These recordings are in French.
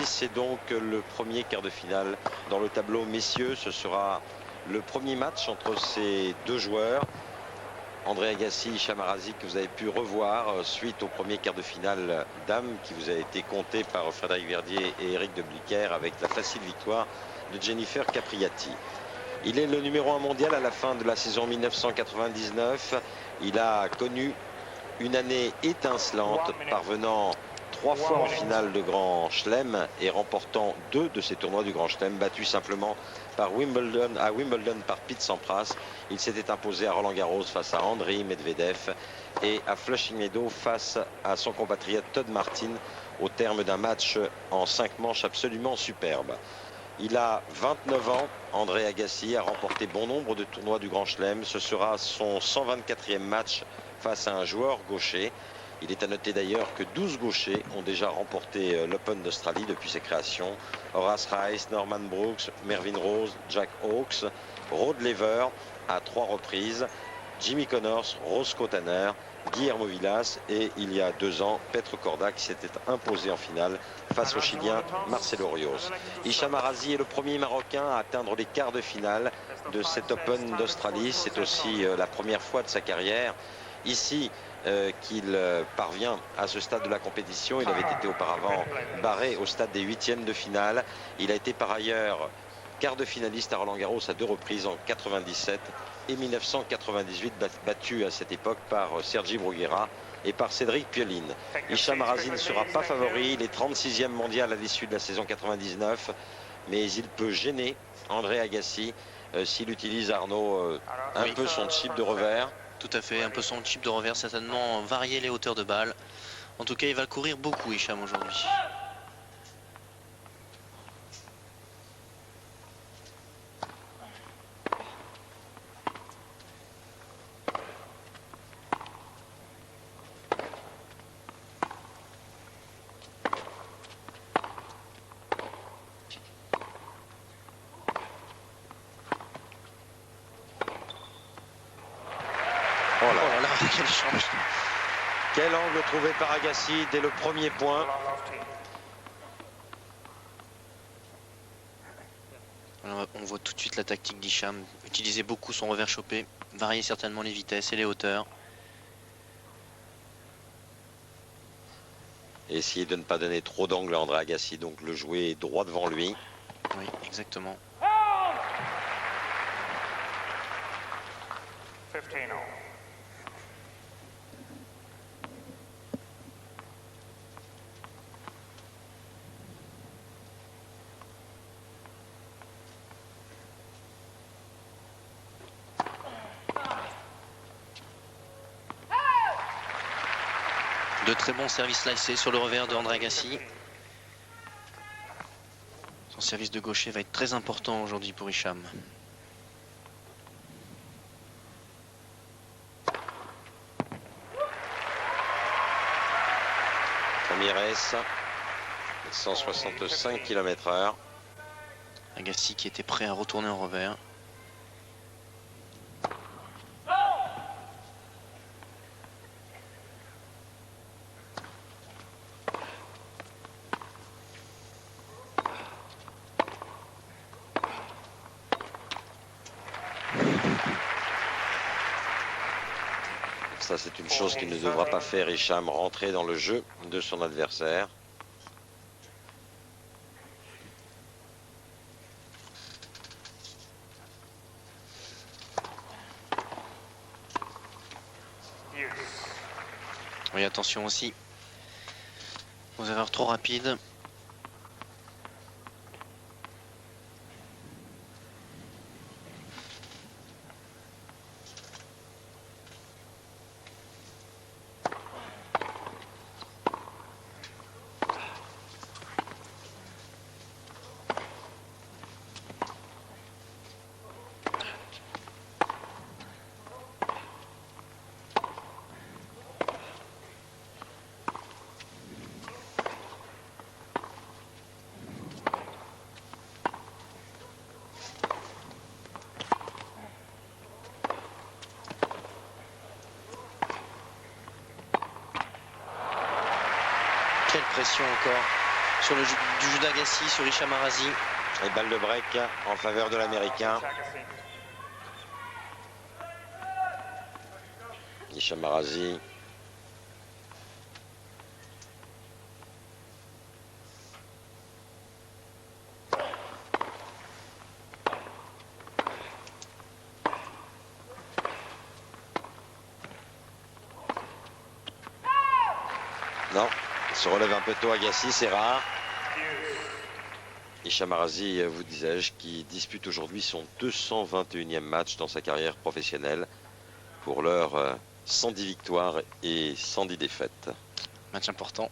Agassi, c'est donc le premier quart de finale dans le tableau messieurs. Ce sera le premier match entre ces deux joueurs. André Agassi, Hicham Arazi, que vous avez pu revoir suite au premier quart de finale dames qui vous a été compté par Frédéric Verdier et Éric de Bliquer avec la facile victoire de Jennifer Capriati. Il est le numéro 1 mondial à la fin de la saison 1999. Il a connu une année étincelante, parvenant 3 fois en finale de Grand Chelem et remportant 2 de ces tournois du Grand Chelem, battu simplement à Wimbledon par Pete Sampras. Il s'était imposé à Roland-Garros face à Andriy Medvedev et à Flushing Meadows face à son compatriote Todd Martin au terme d'un match en 5 manches absolument superbe. Il a 29 ans, André Agassi a remporté bon nombre de tournois du Grand Chelem. Ce sera son 124e match face à un joueur gaucher. Il est à noter d'ailleurs que 12 gauchers ont déjà remporté l'Open d'Australie depuis ses créations. Horace Rice, Norman Brooks, Mervyn Rose, Jack Hawkes, Rod Laver à 3 reprises, Jimmy Connors, Roscoe Tanner, Guillermo Vilas et il y a 2 ans, Petr Korda qui s'était imposé en finale face au Chilien Marcelo Rios. Hicham Arazi est le premier Marocain à atteindre les quarts de finale de cet Open d'Australie. C'est aussi la première fois de sa carrière ici qu'il parvient à ce stade de la compétition. Il avait été auparavant barré au stade des huitièmes de finale. Il a été par ailleurs quart de finaliste à Roland-Garros à 2 reprises en 97 et 1998, battu à cette époque par Sergi Bruguera et par Cédric Pioline. Hicham Arazi ne sera pas favori, il est 36e mondial à l'issue de la saison 99, mais il peut gêner André Agassi s'il utilise, Arnaud, un peu son chip de revers. Tout à fait, un peu son chip de revers, certainement varier les hauteurs de balle. En tout cas, il va courir beaucoup, Hicham, aujourd'hui. Oh là là, quel change. Quel angle trouvé par Agassi dès le premier point. Alors, on voit tout de suite la tactique d'Hicham. Utiliser beaucoup son revers chopé, varier certainement les vitesses et les hauteurs. Et essayer de ne pas donner trop d'angle à André Agassi, donc le jouer droit devant lui. Oui, exactement. 15-0. De très bons services slicés sur le revers de André Agassi. Son service de gaucher va être très important aujourd'hui pour Hicham. Premier S, 165 km/h. Agassi qui était prêt à retourner en revers. Ça, c'est une chose qu'il ne devra pas faire, Hicham, rentrer dans le jeu de son adversaire. Oui, attention aussi aux erreurs trop rapides. Quelle pression encore sur le jeu du jeu d'Agassi sur Hicham Arazi. Et balle de break en faveur de l'Américain. Hicham Arazi. Non, il se relève un peu tôt Agassi, c'est rare. Hicham Arazi, vous disais-je, qui dispute aujourd'hui son 221e match dans sa carrière professionnelle. Pour l'heure, 110 victoires et 110 défaites. Match important.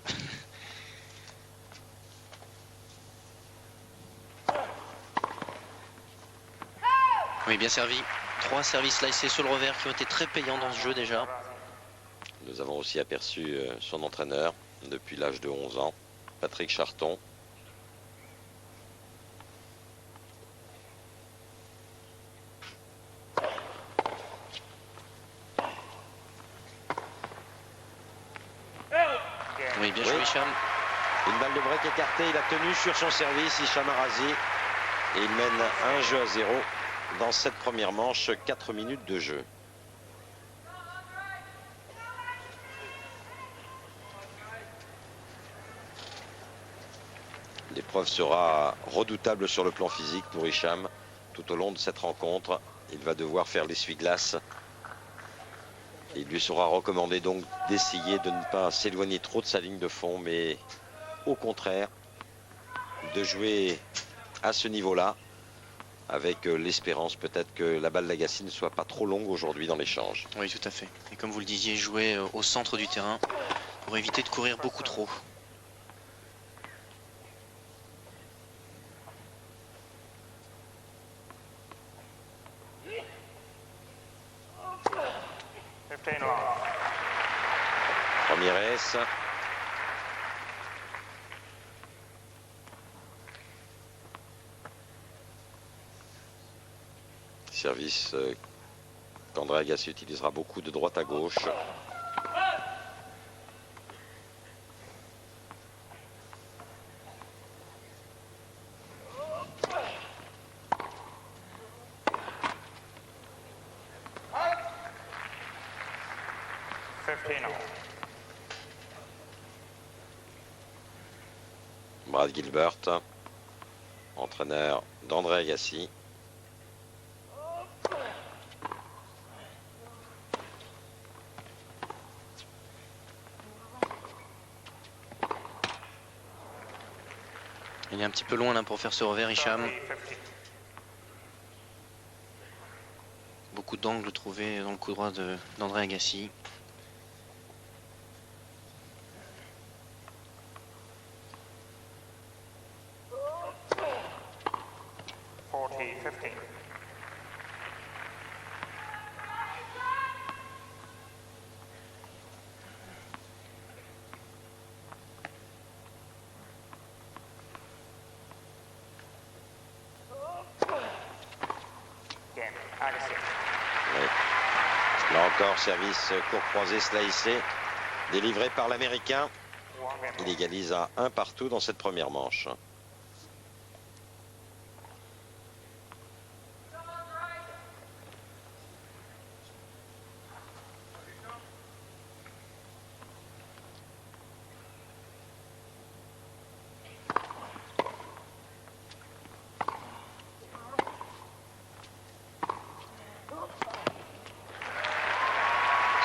Oui, bien servi. 3 services slicés sur le revers qui ont été très payants dans ce jeu déjà. Nous avons aussi aperçu son entraîneur depuis l'âge de 11 ans, Patrick Charton. Oui, bien joué Hicham. Une balle de break écartée, il a tenu sur son service, Hicham Arazi. Et il mène 1-0 dans cette première manche, 4 minutes de jeu. L'épreuve sera redoutable sur le plan physique pour Hicham. Tout au long de cette rencontre, il va devoir faire l'essuie-glace. Il lui sera recommandé donc d'essayer de ne pas s'éloigner trop de sa ligne de fond, mais au contraire, de jouer à ce niveau-là, avec l'espérance peut-être que la balle d'Agassi ne soit pas trop longue aujourd'hui dans l'échange. Oui, tout à fait. Et comme vous le disiez, jouer au centre du terrain pour éviter de courir beaucoup trop. Premier S. Service qu'André Agassi utilisera beaucoup de droite à gauche. Brad Gilbert, entraîneur d'André Agassi. Il est un petit peu loin là pour faire ce revers, Hicham. Beaucoup d'angles trouvés dans le coup droit d'André Agassi. Oui. Là encore, service court croisé slicé, délivré par l'Américain. Il égalise à 1 partout dans cette première manche.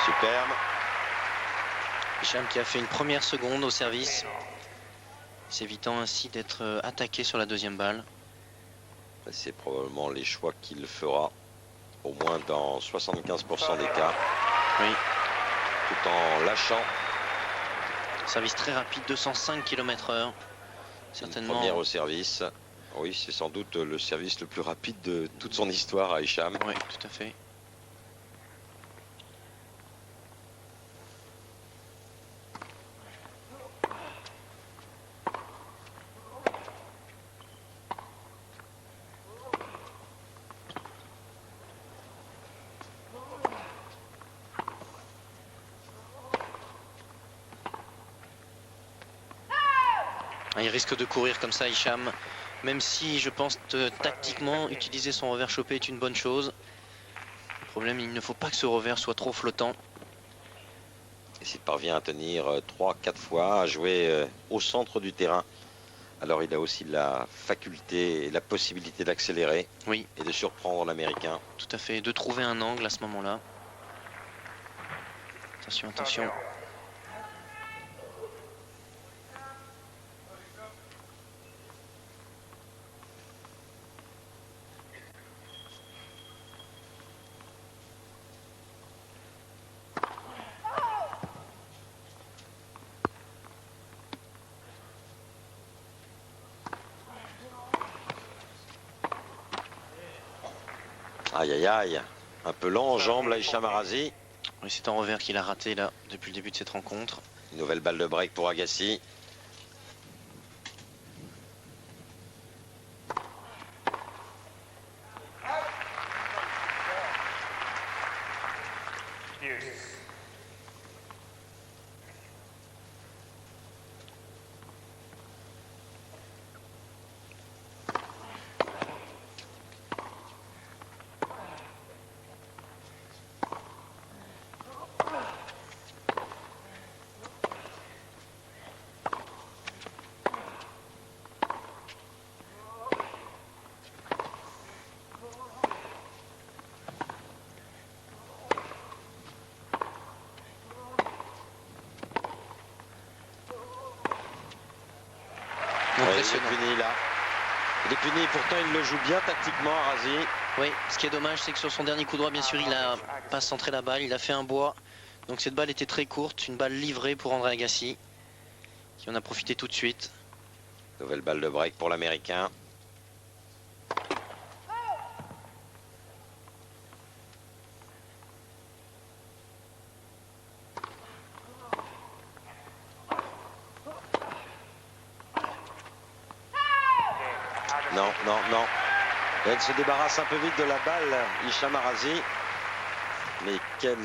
Superbe. Hicham qui a fait une première seconde au service, s'évitant ainsi d'être attaqué sur la deuxième balle. C'est probablement les choix qu'il fera, au moins dans 75% des cas. Oui. Tout en lâchant. Service très rapide, 205 km/h. Certainement. Première au service. Oui, c'est sans doute le service le plus rapide de toute son histoire à Hicham. Oui, tout à fait. Il risque de courir comme ça, Hicham. Même si je pense que tactiquement, utiliser son revers chopé est une bonne chose. Le problème, il ne faut pas que ce revers soit trop flottant. Et s'il parvient à tenir 3-4 fois, à jouer au centre du terrain, alors il a aussi la faculté et la possibilité d'accélérer Oui, et de surprendre l'Américain. tout à fait. De trouver un angle à ce moment-là. Attention, attention. Aïe aïe aïe, un peu lent en jambes là, Hicham Arazi. Oui, c'est un revers qu'il a raté là, depuis le début de cette rencontre. Une nouvelle balle de break pour Agassi. Impressionnant. Il est puni là. Il est puni, pourtant il le joue bien tactiquement, Arazi. Oui, ce qui est dommage, c'est que sur son dernier coup droit, bien sûr, il n'a pas centré la balle, il a fait un bois. Donc cette balle était très courte, une balle livrée pour André Agassi, qui en a profité tout de suite. Nouvelle balle de break pour l'Américain. Non, non, non. Elle se débarrasse un peu vite de la balle, Hicham Arazi. Mais quel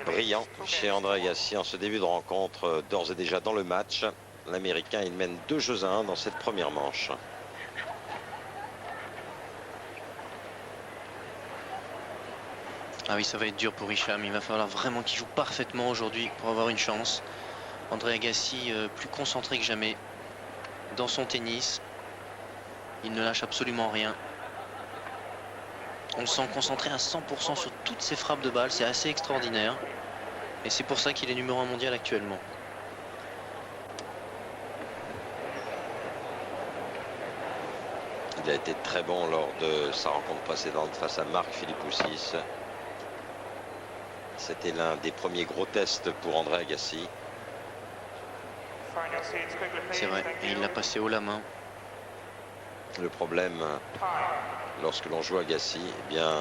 brillant chez André Agassi en ce début de rencontre, d'ores et déjà dans le match. L'Américain, il mène 2-1 dans cette première manche. Ah oui, ça va être dur pour Hicham, il va falloir vraiment qu'il joue parfaitement aujourd'hui pour avoir une chance. André Agassi, plus concentré que jamais dans son tennis. Il ne lâche absolument rien. On le sent concentré à 100% sur toutes ses frappes de balle, c'est assez extraordinaire. Et c'est pour ça qu'il est numéro 1 mondial actuellement. Il a été très bon lors de sa rencontre précédente face à Marc Philippoussis. C'était l'un des premiers gros tests pour André Agassi. C'est vrai, et il l'a passé haut la main. Le problème, lorsque l'on joue Agassi, eh bien,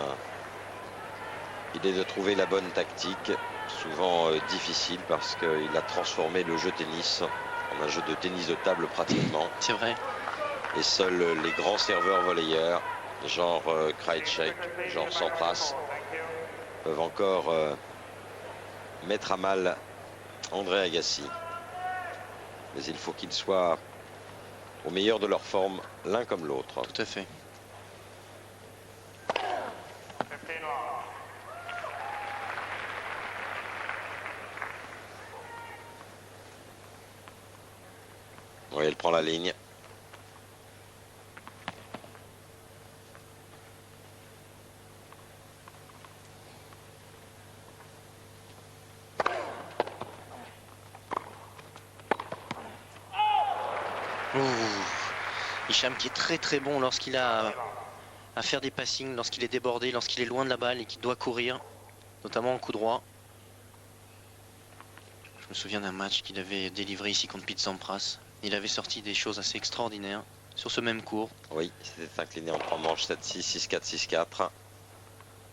il est de trouver la bonne tactique, souvent difficile parce qu'il a transformé le jeu tennis en un jeu de tennis de table pratiquement. C'est vrai. Et seuls les grands serveurs volleyeurs, genre Krajicek, genre Sampras, peuvent encore mettre à mal André Agassi. Mais il faut qu'ils soient au meilleur de leur forme, l'un comme l'autre. Tout à fait. Oui, elle prend la ligne. Ouh. Hicham qui est très bon lorsqu'il a à faire des passings, lorsqu'il est débordé, lorsqu'il est loin de la balle et qu'il doit courir, notamment en coup droit. Je me souviens d'un match qu'il avait délivré ici contre Pete Sampras. Il avait sorti des choses assez extraordinaires sur ce même cours. Oui, c'était incliné en 3 manches, 7-6, 6-4, 6-4.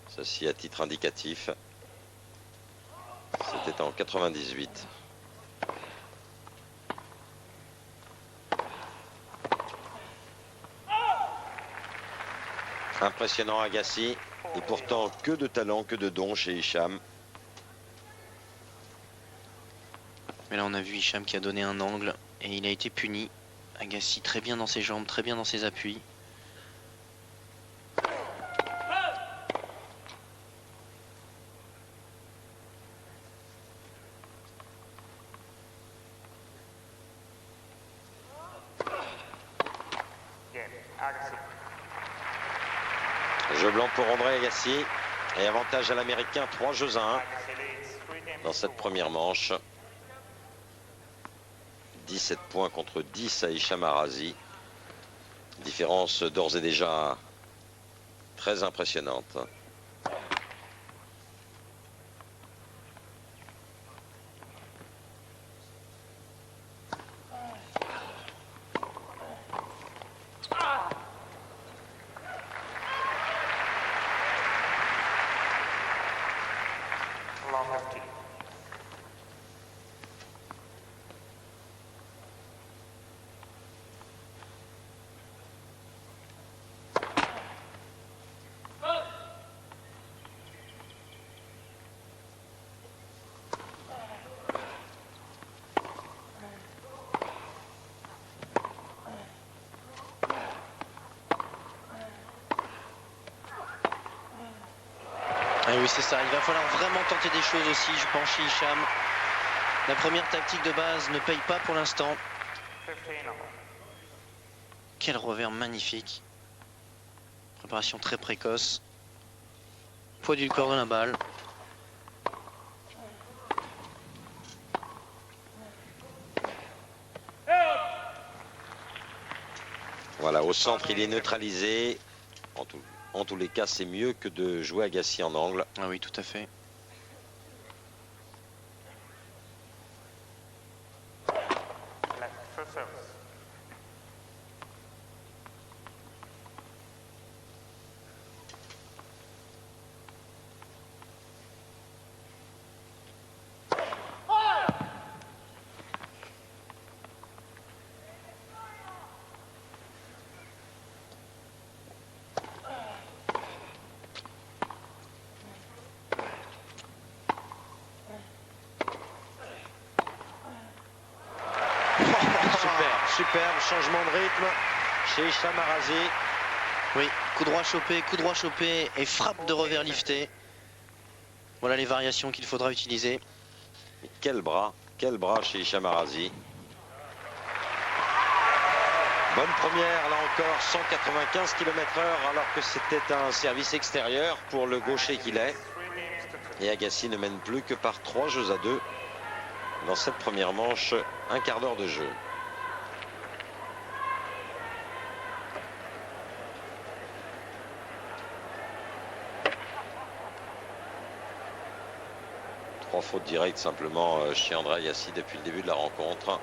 Ceci à titre indicatif. C'était en 98. Impressionnant Agassi. Et pourtant, que de talent, que de dons chez Hicham. Mais là, on a vu Hicham qui a donné un angle et il a été puni Agassi très bien dans ses jambes, très bien dans ses appuis. Jeu blanc pour André Agassi. Et avantage à l'Américain, 3-1 dans cette première manche. 17 points contre 10 à Hicham Arazi. Différence d'ores et déjà très impressionnante. Ah oui, c'est ça, il va falloir vraiment tenter des choses aussi, je pense, chez Hicham. La première tactique de base ne paye pas pour l'instant. Quel revers magnifique. Préparation très précoce. Poids du corps de la balle. Voilà, au centre, il est neutralisé. En tous les cas, c'est mieux que de jouer Agassi en angle. Ah oui, tout à fait. Superbe changement de rythme chez Hicham Arazi. Oui, coup droit chopé et frappe de revers lifté. Voilà les variations qu'il faudra utiliser. Mais quel bras chez Hicham Arazi. Bonne première, là encore, 195 km/h, alors que c'était un service extérieur pour le gaucher qu'il est. Et Agassi ne mène plus que par 3-2 dans cette première manche, un quart d'heure de jeu. Trois fautes directes simplement chez André Agassi depuis le début de la rencontre.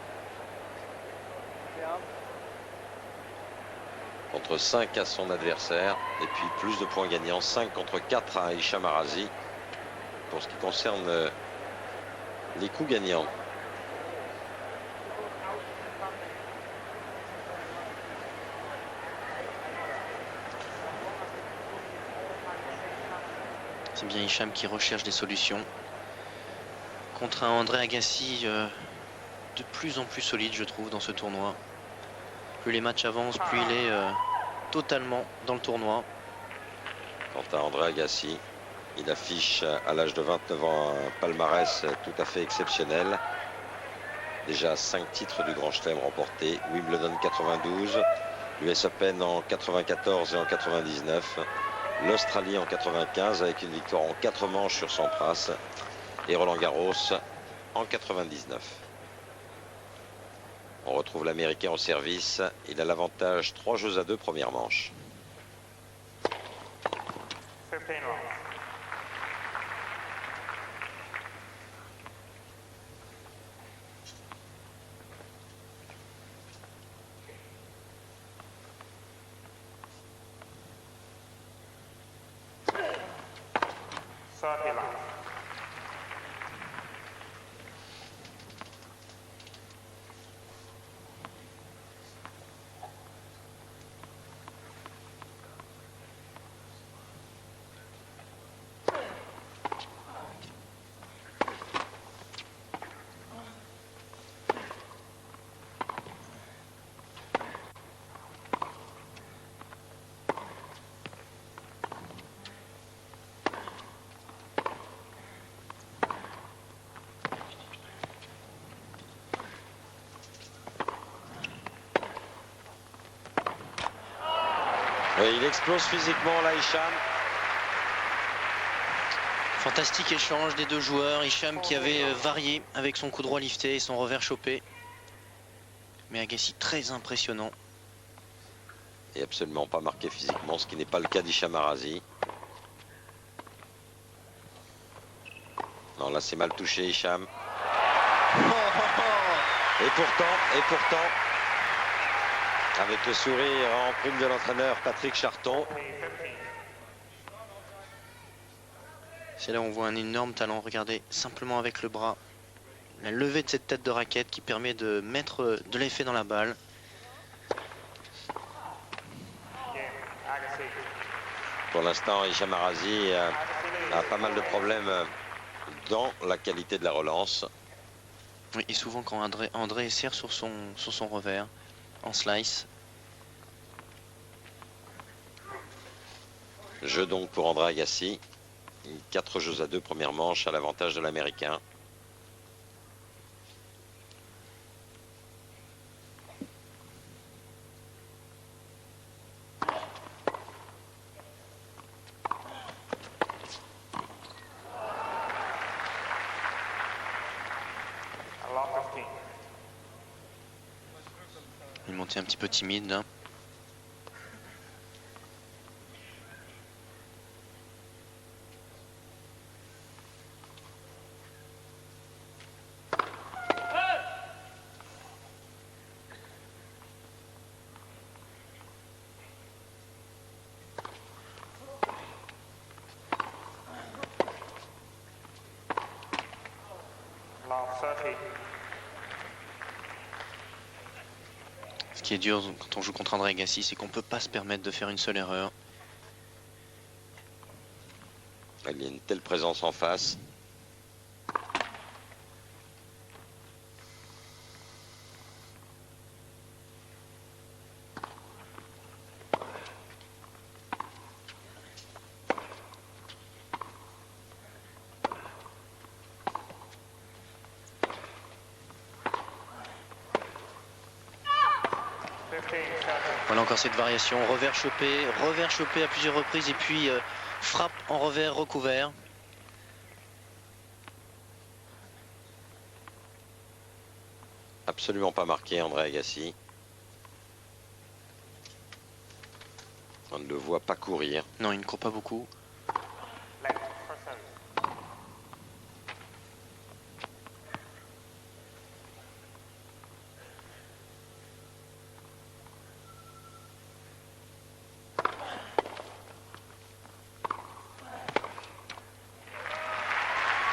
Contre 5 à son adversaire. Et puis plus de points gagnants. 5 contre 4 à Hicham Arazi. Pour ce qui concerne les coups gagnants. C'est bien Hicham qui recherche des solutions. Contre un André Agassi de plus en plus solide, je trouve, dans ce tournoi. Plus les matchs avancent, plus il est totalement dans le tournoi. Quant à André Agassi, il affiche à l'âge de 29 ans un palmarès tout à fait exceptionnel. Déjà 5 titres du Grand Chelem remportés. Wimbledon 92, l'US Open en 94 et en 99. L'Australie en 95 avec une victoire en 4 manches sur Sampras. Et Roland Garros en 99. On retrouve l'Américain au service. Il a l'avantage 3-2 première manche. Et il explose physiquement là, Hicham. Fantastique échange des deux joueurs. Hicham qui avait varié avec son coup droit lifté et son revers chopé. Mais Agassi très impressionnant. Et absolument pas marqué physiquement, ce qui n'est pas le cas d'Hicham Arazi. Non, là c'est mal touché, Hicham. Et pourtant, avec le sourire en prime de l'entraîneur Patrick Charton. C'est là où on voit un énorme talent. Regardez, simplement avec le bras. La levée de cette tête de raquette qui permet de mettre de l'effet dans la balle. Pour l'instant, Hicham Arazi a pas mal de problèmes dans la qualité de la relance. Oui, et souvent quand André serre sur son revers en slice. Jeu donc pour André Agassi. 4 jeux à 2, première manche à l'avantage de l'Américain. Une montée un petit peu timide là. Ce qui est dur quand on joue contre André Agassi, c'est qu'on ne peut pas se permettre de faire une seule erreur. Il y a une telle présence en face. Voilà encore cette variation, revers chopé à plusieurs reprises et puis frappe en revers recouvert. Absolument pas marqué, André Agassi. On ne le voit pas courir. Non, il ne court pas beaucoup.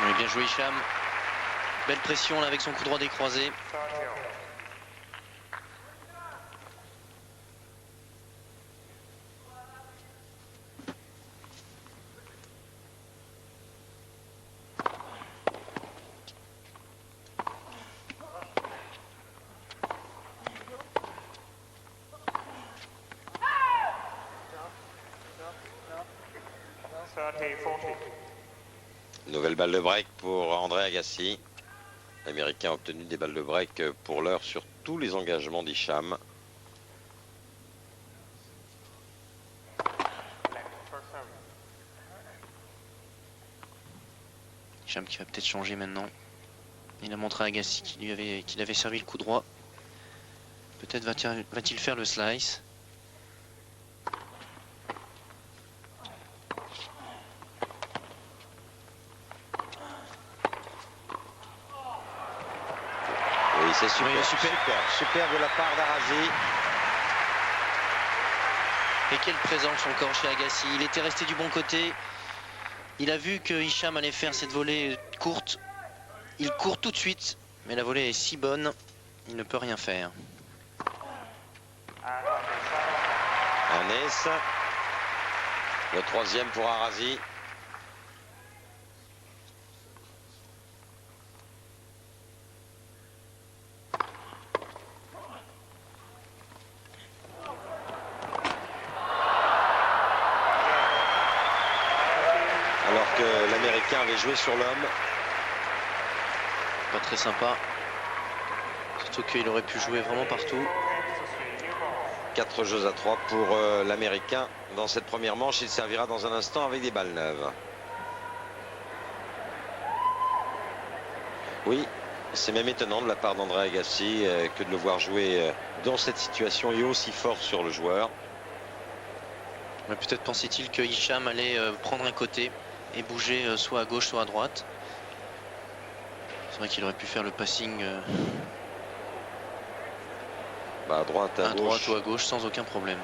Oui, bien joué Hicham. Belle pression là avec son coup droit décroisé. Nouvelle balle de break pour André Agassi. L'Américain a obtenu des balles de break pour l'heure sur tous les engagements d'Hicham. Hicham qui va peut-être changer maintenant. Il a montré à Agassi qu'il avait servi le coup droit. Peut-être va-t-il faire le slice. Oui, c'est super, Oui, super de la part d'Arazi. Et quelle présence encore chez Agassi. Il était resté du bon côté. Il a vu que Hicham allait faire cette volée courte. Il court tout de suite. Mais la volée est si bonne, il ne peut rien faire. Un ace. Le troisième pour Arazi. Alors que l'Américain avait joué sur l'homme. Pas très sympa. Surtout qu'il aurait pu jouer vraiment partout. 4 jeux à 3 pour l'Américain dans cette première manche. Il servira dans un instant avec des balles neuves. Oui, c'est même étonnant de la part d'André Agassi que de le voir jouer dans cette situation et aussi fort sur le joueur. Peut-être pensait-il que Hicham allait prendre un côté et bouger soit à gauche soit à droite. C'est vrai qu'il aurait pu faire le passing à droite, à droite ou à gauche sans aucun problème.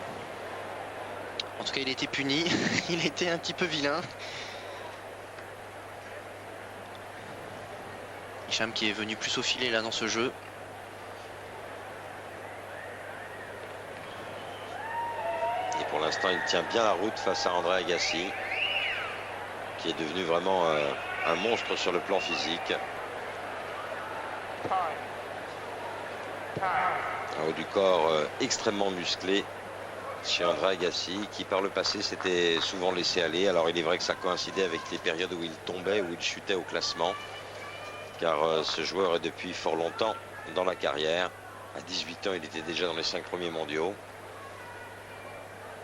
En tout cas, il a été puni. Il était un petit peu vilain. Hicham qui est venu plus au filet là dans ce jeu. Et pour l'instant, il tient bien la route face à André Agassi, qui est devenu vraiment un monstre sur le plan physique. Un haut du corps extrêmement musclé chez André Agassi, qui par le passé s'était souvent laissé aller. Alors il est vrai que ça coïncidait avec les périodes où il tombait, où il chutait au classement, car ce joueur est depuis fort longtemps dans la carrière. À 18 ans, il était déjà dans les 5 premiers mondiaux.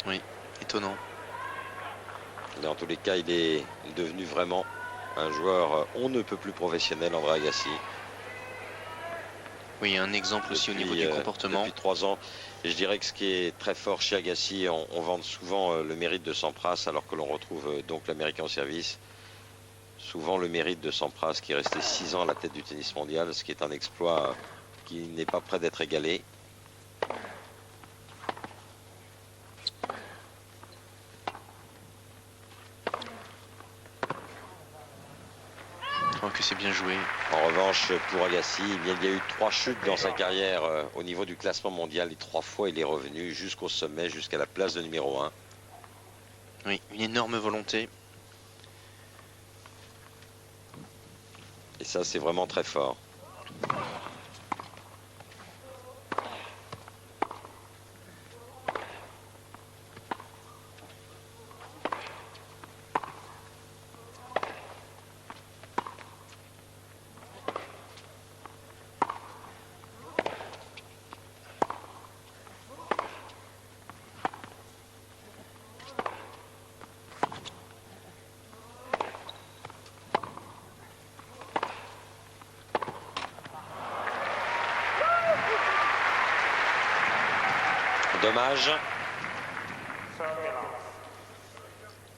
Oui, étonnant. Mais en tous les cas, il est devenu vraiment un joueur on ne peut plus professionnel, André Agassi. Oui, un exemple aussi au niveau du comportement. Depuis 3 ans. Et je dirais que ce qui est très fort chez Agassi, on vante souvent le mérite de Sampras, alors que l'on retrouve donc l'Américain au service. Souvent le mérite de Sampras, qui est resté 6 ans à la tête du tennis mondial, ce qui est un exploit qui n'est pas prêt d'être égalé. Je crois que c'est bien joué. En revanche, pour Agassi, il y a eu 3 chutes dans sa carrière au niveau du classement mondial. Et 3 fois, il est revenu jusqu'au sommet, jusqu'à la place de numéro 1. Oui, une énorme volonté. Et ça, c'est vraiment très fort. Dommage.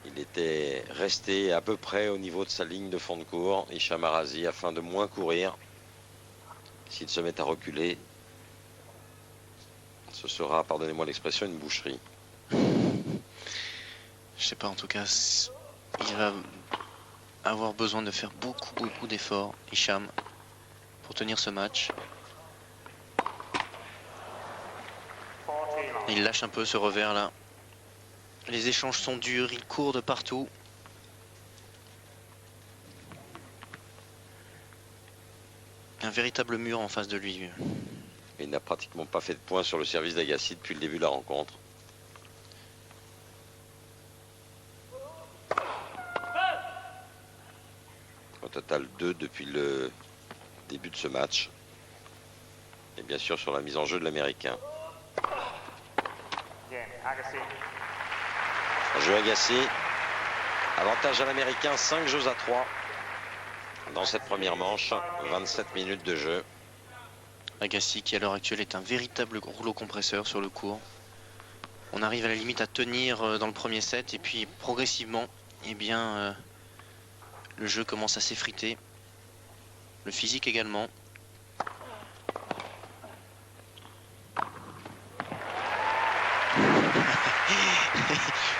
Il était resté à peu près au niveau de sa ligne de fond de cours, Hicham Arazi, afin de moins courir. S'il se met à reculer, ce sera, pardonnez-moi l'expression, une boucherie. Je sais pas, en tout cas, il va avoir besoin de faire beaucoup d'efforts, Hicham, pour tenir ce match. Il lâche un peu ce revers là. Les échanges sont durs, il court de partout. Un véritable mur en face de lui. Il n'a pratiquement pas fait de points sur le service d'Agassi depuis le début de la rencontre. Au total 2 depuis le début de ce match. Et bien sûr sur la mise en jeu de l'Américain. Jeu Agassi. Avantage à l'Américain, 5 jeux à 3 dans cette première manche. 27 minutes de jeu. Agassi qui à l'heure actuelle est un véritable rouleau compresseur sur le court. On arrive à la limite à tenir dans le premier set et puis progressivement, eh bien, le jeu commence à s'effriter. Le physique également.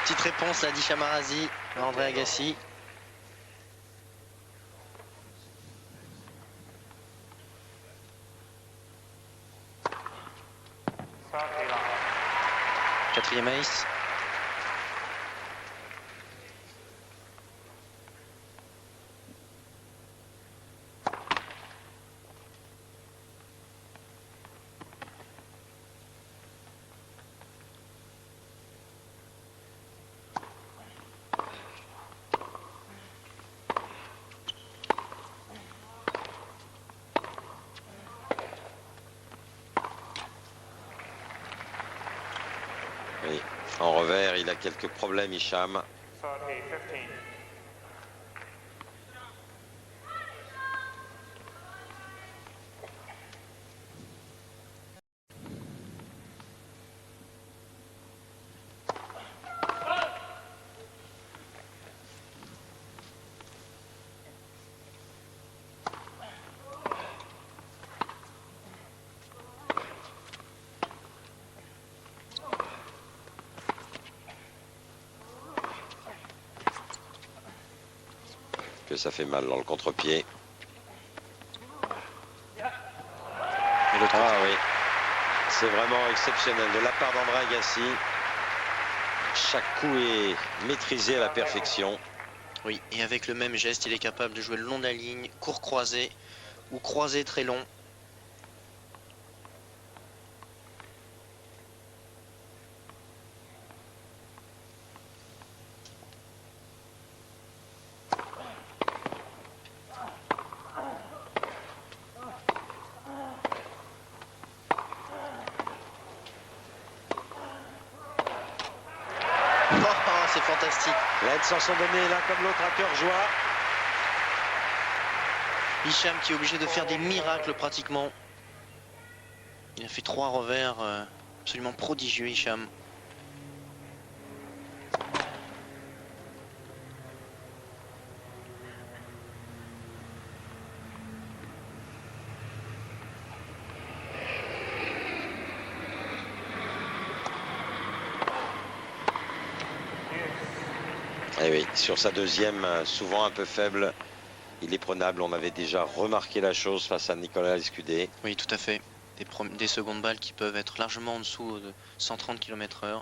Petite réponse là d'Hicham Arazi à André Agassi. Quatrième ace. Oui. En revers, il a quelques problèmes, Hicham. Que ça fait mal dans le contre-pied. Ah oui, c'est vraiment exceptionnel de la part d'André Agassi. Chaque coup est maîtrisé à la perfection. Oui, et avec le même geste, il est capable de jouer le long de la ligne, court croisé ou croisé très long. C'est fantastique. L'aide s'en sont donnés l'un comme l'autre à cœur joie. Hicham qui est obligé de faire des miracles pratiquement. Il a fait 3 revers absolument prodigieux, Hicham. Et oui, sur sa deuxième, souvent un peu faible, il est prenable. On avait déjà remarqué la chose face à Nicolas Lescudé. Oui, tout à fait. Des secondes balles qui peuvent être largement en dessous de 130 km/h.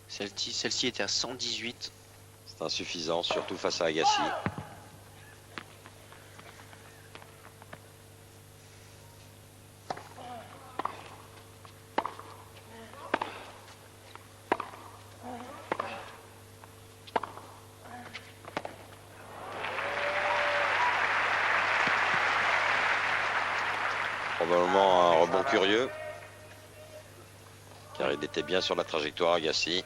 Celle-ci était à 118. C'est insuffisant, surtout face à Agassi. Probablement un rebond curieux, car il était bien sur la trajectoire, Agassi.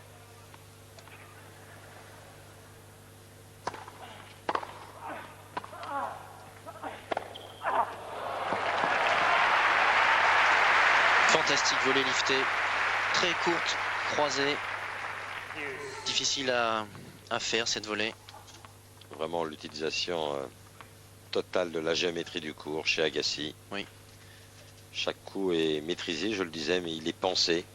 Fantastique volée liftée, très courte, croisée. Difficile à faire cette volée. Vraiment l'utilisation totale de la géométrie du cours chez Agassi. Oui. Chaque coup est maîtrisé, je le disais, mais il est pensé.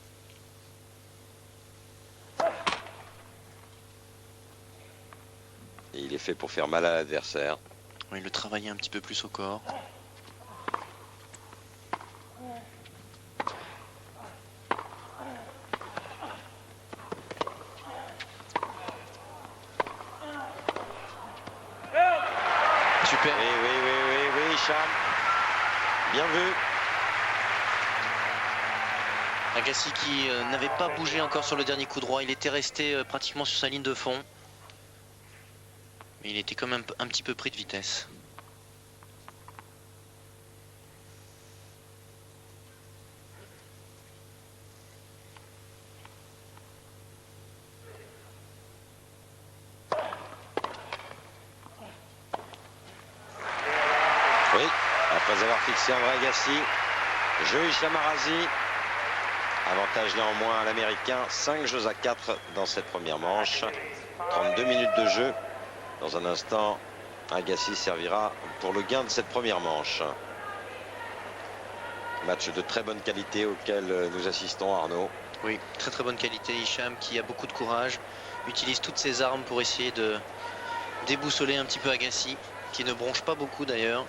Et il est fait pour faire mal à l'adversaire. Oui, le travailler un petit peu plus au corps. Super. Oui, Hicham. Bien vu. Agassi qui n'avait pas bougé encore sur le dernier coup droit. Il était resté pratiquement sur sa ligne de fond. Mais il était quand même un petit peu pris de vitesse. Oui, après avoir fixé André Agassi, jeu Hicham Arazi. Avantage néanmoins à l'Américain, 5 jeux à 4 dans cette première manche. 32 minutes de jeu. Dans un instant, Agassi servira pour le gain de cette première manche. Match de très bonne qualité auquel nous assistons, Arnaud. Oui, très très bonne qualité. Hicham qui a beaucoup de courage, utilise toutes ses armes pour essayer de déboussoler un petit peu Agassi, qui ne bronche pas beaucoup d'ailleurs.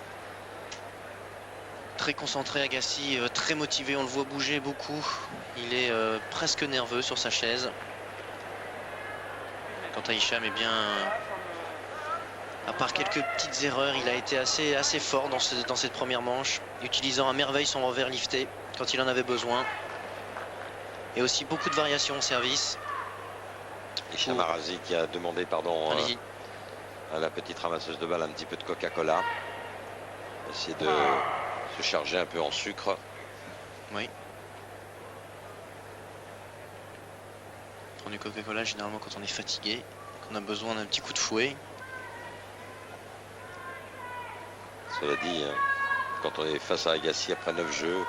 Très concentré Agassi, très motivé, on le voit bouger beaucoup. Il est presque nerveux sur sa chaise. Quant à Hicham, eh bien, à part quelques petites erreurs, il a été assez fort dans cette première manche, utilisant à merveille son revers lifté quand il en avait besoin. Et aussi beaucoup de variations au service. Hicham Arazi qui a demandé pardon à la petite ramasseuse de balles un petit peu de Coca-Cola. Essayer de se charger un peu en sucre. Oui. Prendre du Coca-Cola généralement quand on est fatigué, qu'on a besoin d'un petit coup de fouet. Cela dit, quand on est face à Agassi après 9 jeux,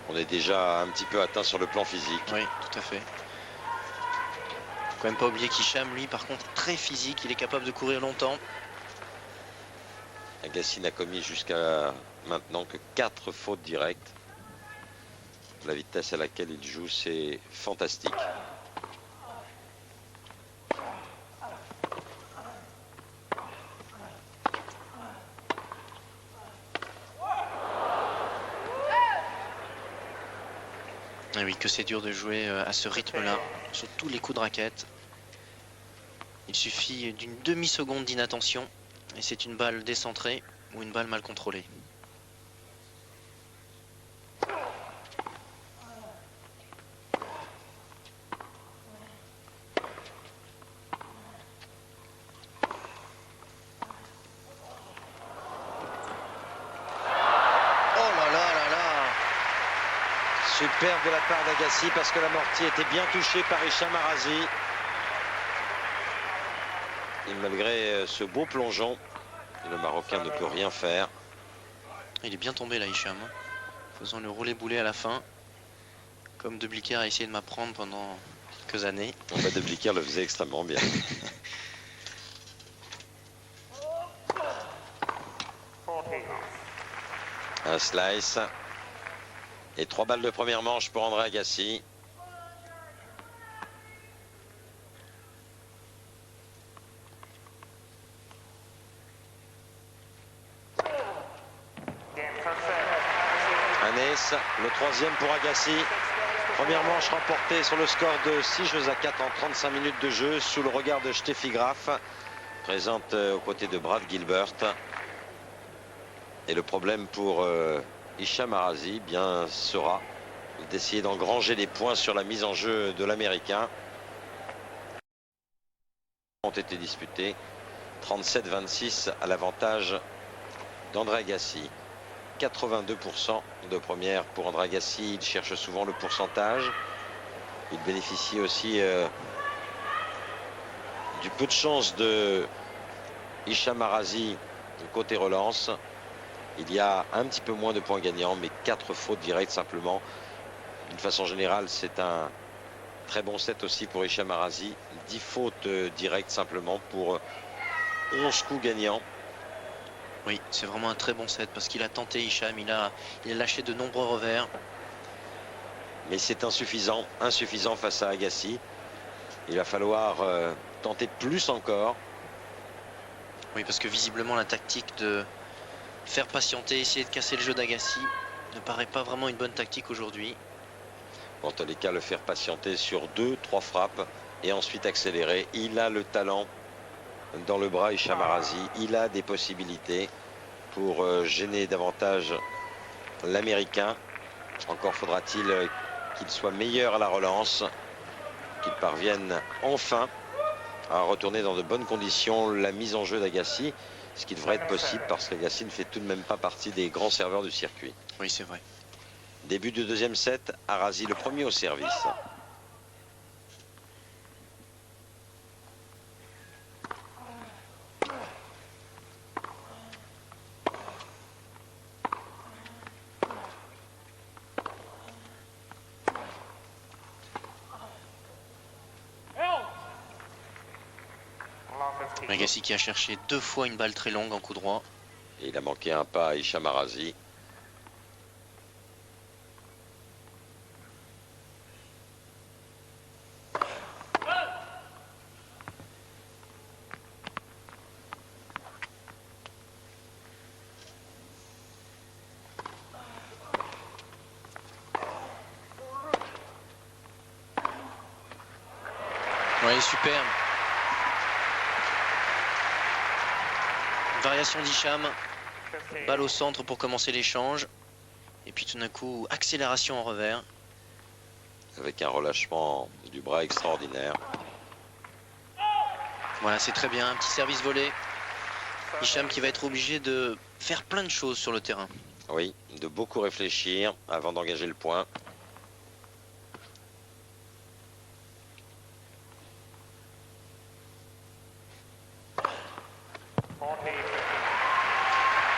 on est déjà un petit peu atteint sur le plan physique. Oui, tout à fait. Faut quand même pas oublier qu'Hicham, lui, par contre, est très physique. Il est capable de courir longtemps. Agassi n'a commis jusqu'à maintenant que 4 fautes directes. La vitesse à laquelle il joue, c'est fantastique. Et oui, que c'est dur de jouer à ce rythme-là, sur tous les coups de raquette. Il suffit d'une demi-seconde d'inattention et c'est une balle décentrée ou une balle mal contrôlée. Superbe de la part d'Agassi parce que l'amorti était bien touché par Hicham Arazi. Et malgré ce beau plongeon, le Marocain ne peut rien faire. Il est bien tombé là, Hicham, faisant le roulé-boulet à la fin, comme De Blicker a essayé de m'apprendre pendant quelques années. De Blicker le faisait extrêmement bien. Un slice. Et 3 balles de première manche pour André Agassi. Un ace, le 3e pour Agassi. Première manche remportée sur le score de 6-4 en 35 minutes de jeu sous le regard de Steffi Graf, présente aux côtés de Brad Gilbert. Et le problème pour Hicham Arazi bien sera d'essayer d'engranger les points sur la mise en jeu de l'Américain. Ont été disputés 37-26 à l'avantage d'André Agassi. 82% de première pour André Agassi. Il cherche souvent le pourcentage. Il bénéficie aussi du peu de chance de Hicham Arazi côté relance. Il y a un petit peu moins de points gagnants, mais 4 fautes directes simplement. D'une façon générale, c'est un très bon set aussi pour Hicham Arazi. 10 fautes directes simplement pour 11 coups gagnants. Oui, c'est vraiment un très bon set parce qu'il a tenté Hicham, il a lâché de nombreux revers. Mais c'est insuffisant face à Agassi. Il va falloir tenter plus encore. Oui, parce que visiblement la tactique de faire patienter, essayer de casser le jeu d'Agassi ne paraît pas vraiment une bonne tactique aujourd'hui. En tous les cas, le faire patienter sur 2-3 frappes et ensuite accélérer. Il a le talent dans le bras, Hicham Arazi. Il a des possibilités pour gêner davantage l'Américain. Encore faudra-t-il qu'il soit meilleur à la relance, qu'il parvienne enfin à retourner dans de bonnes conditions la mise en jeu d'Agassi, ce qui devrait être possible parce qu'Agassi ne fait tout de même pas partie des grands serveurs du circuit. Oui, c'est vrai. Début du deuxième set, Arazi le premier au service. Agassi qui a cherché 2 fois une balle très longue en coup droit. Et il a manqué un pas à Hicham Arazi. Oui, superbe. Variation d'Hicham. Balle au centre pour commencer l'échange. Et puis tout d'un coup, accélération en revers. Avec un relâchement du bras extraordinaire. Voilà, c'est très bien. Un petit service volé. Hicham qui va être obligé de faire plein de choses sur le terrain. Oui, de beaucoup réfléchir avant d'engager le point.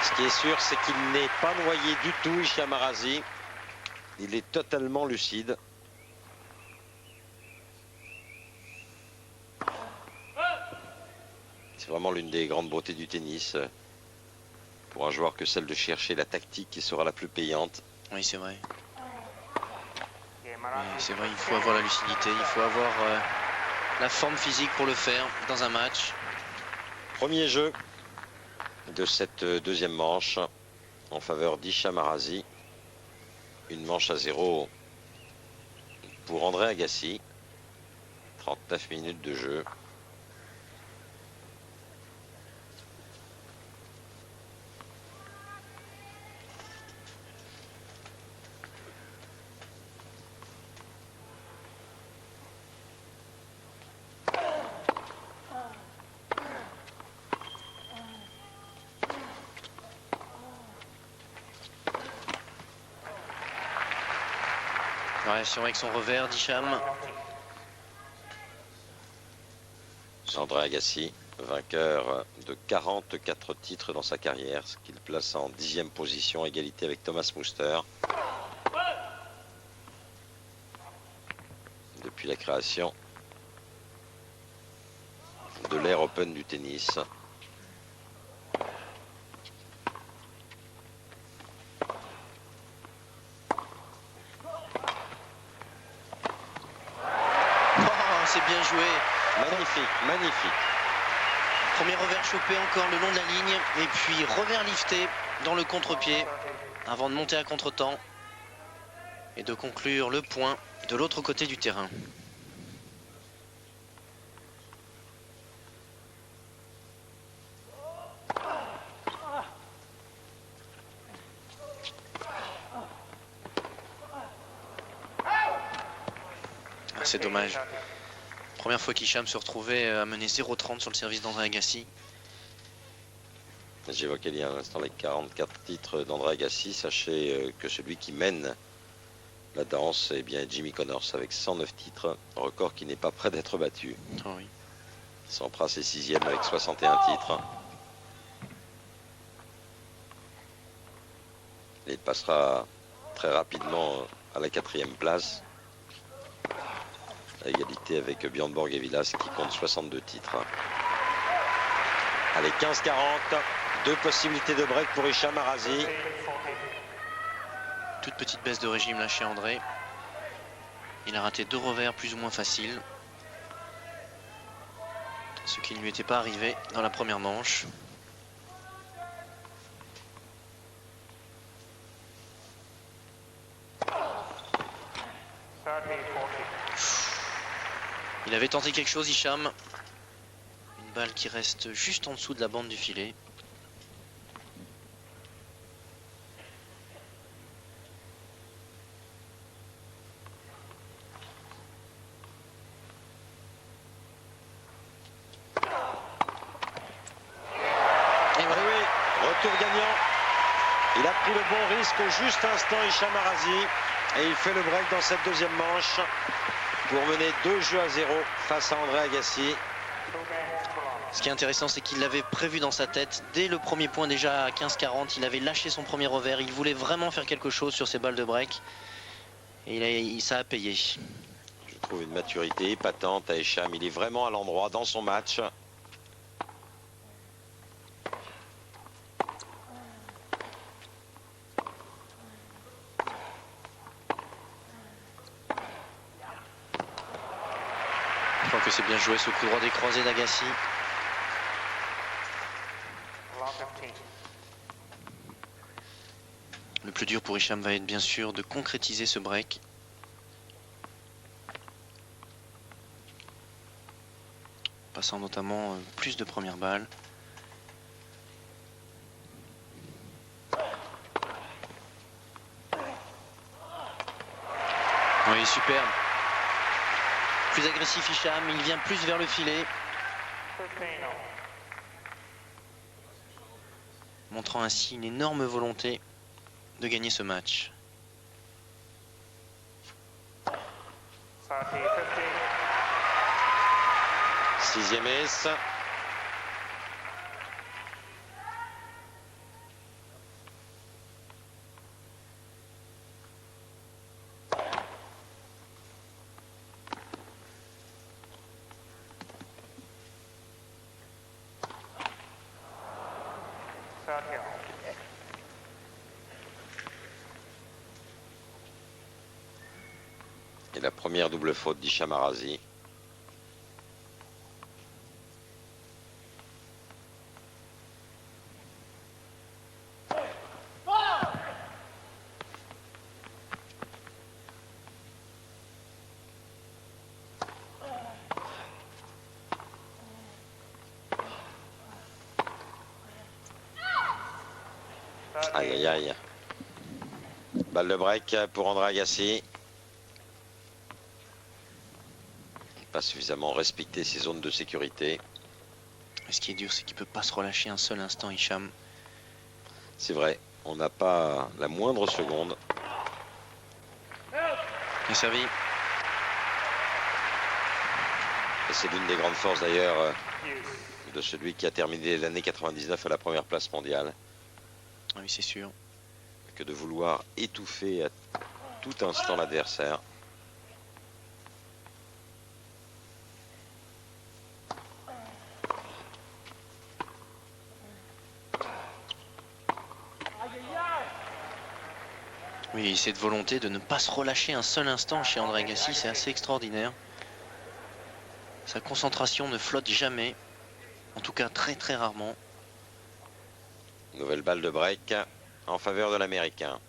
Ce qui est sûr, c'est qu'il n'est pas noyé du tout, Hicham Arazi. Il est totalement lucide. C'est vraiment l'une des grandes beautés du tennis. Pour un joueur que celle de chercher la tactique qui sera la plus payante. Oui, c'est vrai. C'est vrai, il faut avoir la lucidité, il faut avoir la forme physique pour le faire dans un match. Premier jeu de cette deuxième manche en faveur d'Hicham Arazi. Une manche à 0 pour André Agassi. 39 minutes de jeu. Ouais, c'est vrai que son revers d'Hicham. André Agassi, vainqueur de 44 titres dans sa carrière, ce qui le place en 10e position, égalité avec Thomas Muster. Depuis la création de l'ère Open du tennis. C'est bien joué. Magnifique, magnifique. Premier revers chopé encore le long de la ligne. Et puis revers lifté dans le contre-pied avant de monter à contre-temps. Et de conclure le point de l'autre côté du terrain. C'est dommage. Première fois qu'Hicham se retrouvait à mener 0,30 sur le service d'André Agassi. J'évoquais il y a un instant les 44 titres d'André Agassi. Sachez que celui qui mène la danse est bien Jimmy Connors avec 109 titres. Record qui n'est pas prêt d'être battu. Oh oui. Sampras est 6e avec 61 titres. Et il passera très rapidement à la 4e place. À égalité avec Björn Borg et Vilas qui compte 62 titres. Allez, 15-40. Deux possibilités de break pour Hicham Arazi. Toute petite baisse de régime là chez André. Il a raté 2 revers plus ou moins faciles. Ce qui ne lui était pas arrivé dans la première manche. Il avait tenté quelque chose, Hicham. Une balle qui reste juste en dessous de la bande du filet. Et voilà. Oui, retour gagnant. Il a pris le bon risque au juste instant, Hicham Arazi. Et il fait le break dans cette deuxième manche pour mener 2-0 face à André Agassi. Ce qui est intéressant, c'est qu'il l'avait prévu dans sa tête. Dès le premier point, déjà à 15-40, il avait lâché son premier revers. Il voulait vraiment faire quelque chose sur ses balles de break. Et ça a payé. Je trouve une maturité épatante à Hicham. Il est vraiment à l'endroit dans son match. Je crois que c'est bien joué ce coup droit des croisés d'Agassi. Le plus dur pour Hicham va être bien sûr de concrétiser ce break. Passant notamment plus de premières balles. Oui, superbe. Plus agressif Hicham, il vient plus vers le filet. Montrant ainsi une énorme volonté de gagner ce match. Sixième ace. Et la première double faute d'Hicham Arazi. Aïe aïe aïe. Balle de break pour André Agassi. Pas suffisamment respecté ses zones de sécurité. Et ce qui est dur, c'est qu'il ne peut pas se relâcher un seul instant, Hicham. C'est vrai, on n'a pas la moindre seconde. Bien servi. Et c'est l'une des grandes forces d'ailleurs de celui qui a terminé l'année 99 à la première place mondiale. Ah oui, c'est sûr. Que de vouloir étouffer à tout instant l'adversaire. Oui, cette volonté de ne pas se relâcher un seul instant chez André Agassi, c'est assez extraordinaire. Sa concentration ne flotte jamais, en tout cas très très rarement. Nouvelle balle de break en faveur de l'Américain.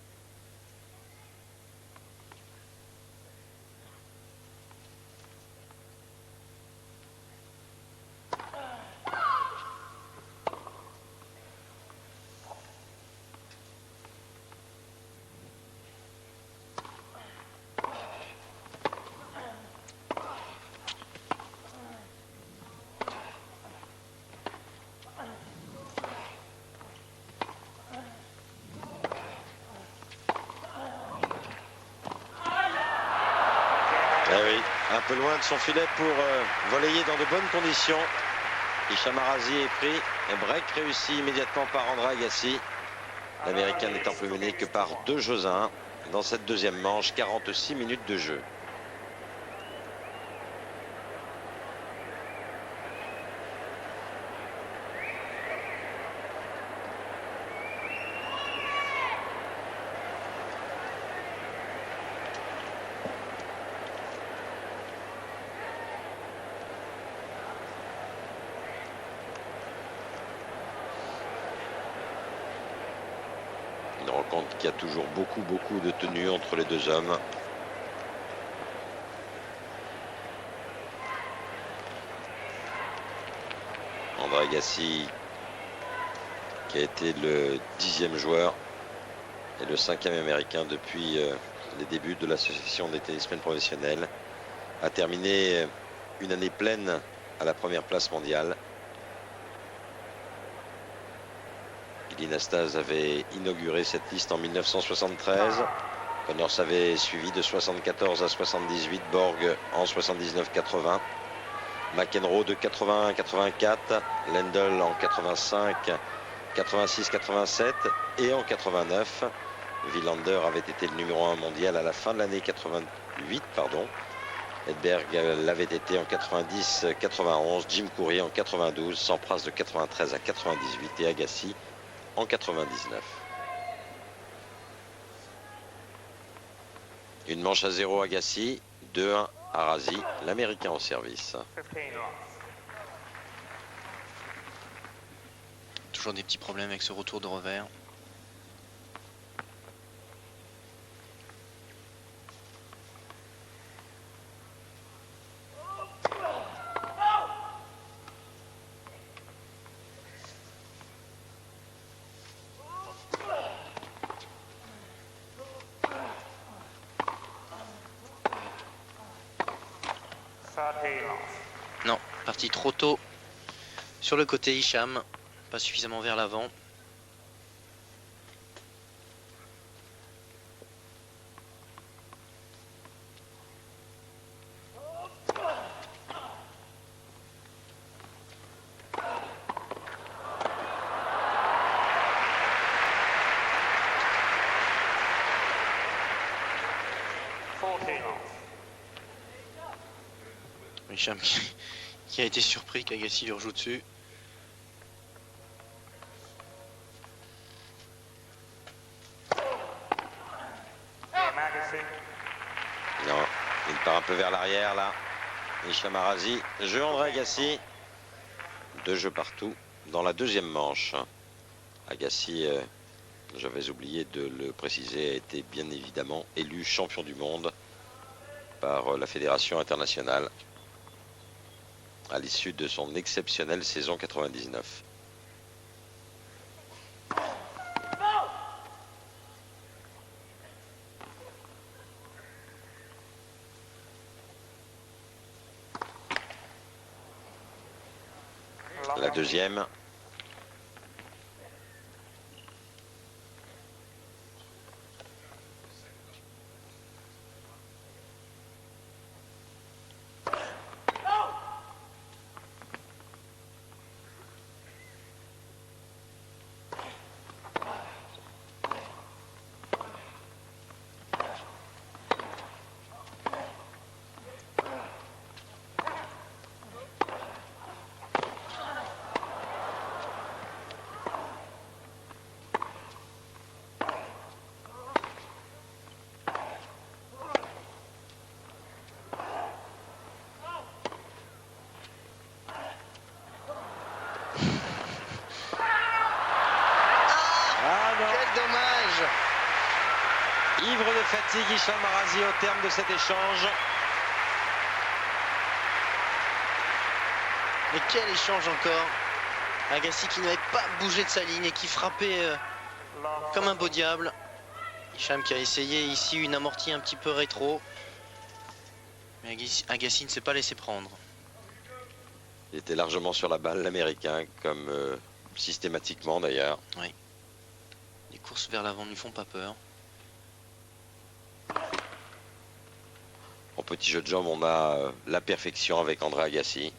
Eh oui, un peu loin de son filet pour voler dans de bonnes conditions. Hicham Arazi est pris. Un break réussi immédiatement par André Agassi. L'Américain n'étant plus mené que par 2-1 dans cette deuxième manche. 46 minutes de jeu. Une rencontre qui a toujours beaucoup de tenue entre les deux hommes. André Agassi qui a été le 10e joueur et le 5e américain depuis les débuts de l'association des tennismen professionnels, a terminé une année pleine à la première place mondiale. Guy Nastase avait inauguré cette liste en 1973. Connors avait suivi de 74 à 78, Borg en 79-80, McEnroe de 81-84, Lendl en 85, 86-87 et en 89. Wilander avait été le numéro 1 mondial à la fin de l'année 88, pardon. Edberg l'avait été en 90-91, Jim Courier en 92, Sampras de 93 à 98 et Agassi en 99. Une manche à 0 Agassi, 2-1 Arazi, l'Américain au service. Toujours des petits problèmes avec ce retour de revers. Non, parti trop tôt sur le côté Hicham, pas suffisamment vers l'avant. Hicham qui a été surpris qu'Agassi lui rejoue dessus. Non, une Hicham Arazi, jeu André Agassi. 2 jeux partout dans la deuxième manche. Agassi, j'avais oublié de le préciser, a été bien évidemment élu champion du monde par la Fédération internationale à l'issue de son exceptionnelle saison 99. La deuxième. Quel dommage! Ivre de fatigue, Hicham Arazi au terme de cet échange. Mais quel échange encore! Agassi qui n'avait pas bougé de sa ligne et qui frappait comme un beau diable. Hicham qui a essayé ici une amortie un petit peu rétro. Mais Agassi ne s'est pas laissé prendre. Il était largement sur la balle, l'Américain, comme systématiquement d'ailleurs. Oui. Les courses vers l'avant ne lui font pas peur. En petit jeu de jambes, on a la perfection avec André Agassi.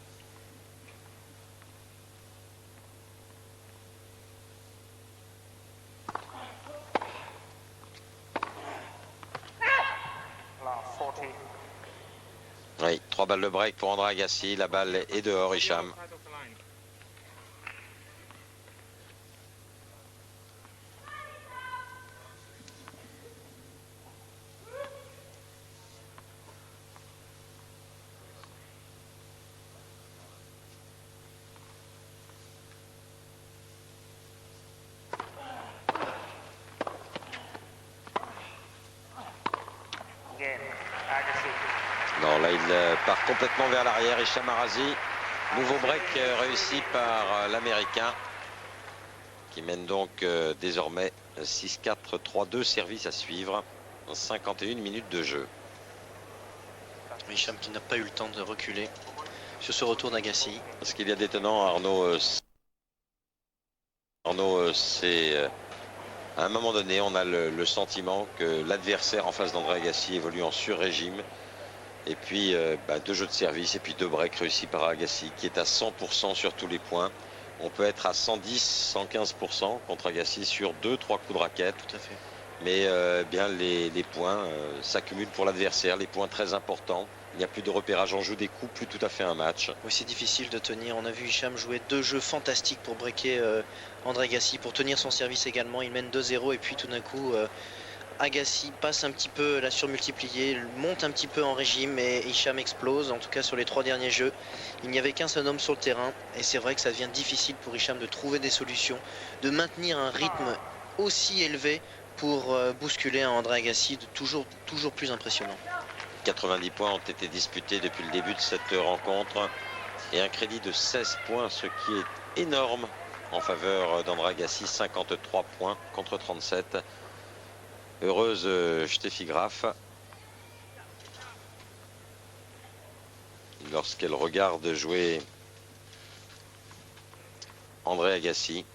Oui, 3 balles de break pour André Agassi. La balle est dehors, Hicham. Non, là il part complètement vers l'arrière. Hicham Arazi. Nouveau break réussi par l'Américain, qui mène donc désormais 6-4, 3-2, service à suivre. 51 minutes de jeu. Hicham qui n'a pas eu le temps de reculer sur ce retour d'Agassi. Ce qu'il y a d'étonnant, Arnaud, c'est à un moment donné, on a le sentiment que l'adversaire en face d'André Agassi évolue en sur-régime. Et puis 2 jeux de service et puis 2 breaks réussis par Agassi, qui est à 100% sur tous les points. On peut être à 110, 115% contre Agassi sur 2-3 coups de raquette. Tout à fait. Mais bien les points s'accumulent pour l'adversaire, les points très importants. Il n'y a plus de repérage en jeu des coups, plus tout à fait un match. Oui, c'est difficile de tenir. On a vu Hicham jouer 2 jeux fantastiques pour breaker André Agassi, pour tenir son service également. Il mène 2-0 et puis tout d'un coup, Agassi passe un petit peu la surmultipliée, monte un petit peu en régime et Hicham explose. En tout cas, sur les 3 derniers jeux, il n'y avait qu'un seul homme sur le terrain. Et c'est vrai que ça devient difficile pour Hicham de trouver des solutions, de maintenir un rythme aussi élevé pour bousculer un André Agassi de toujours plus impressionnant. 90 points ont été disputés depuis le début de cette rencontre et un crédit de 16 points, ce qui est énorme en faveur d'André Agassi. 53 points contre 37. Heureuse Steffi Graf lorsqu'elle regarde jouer André Agassi.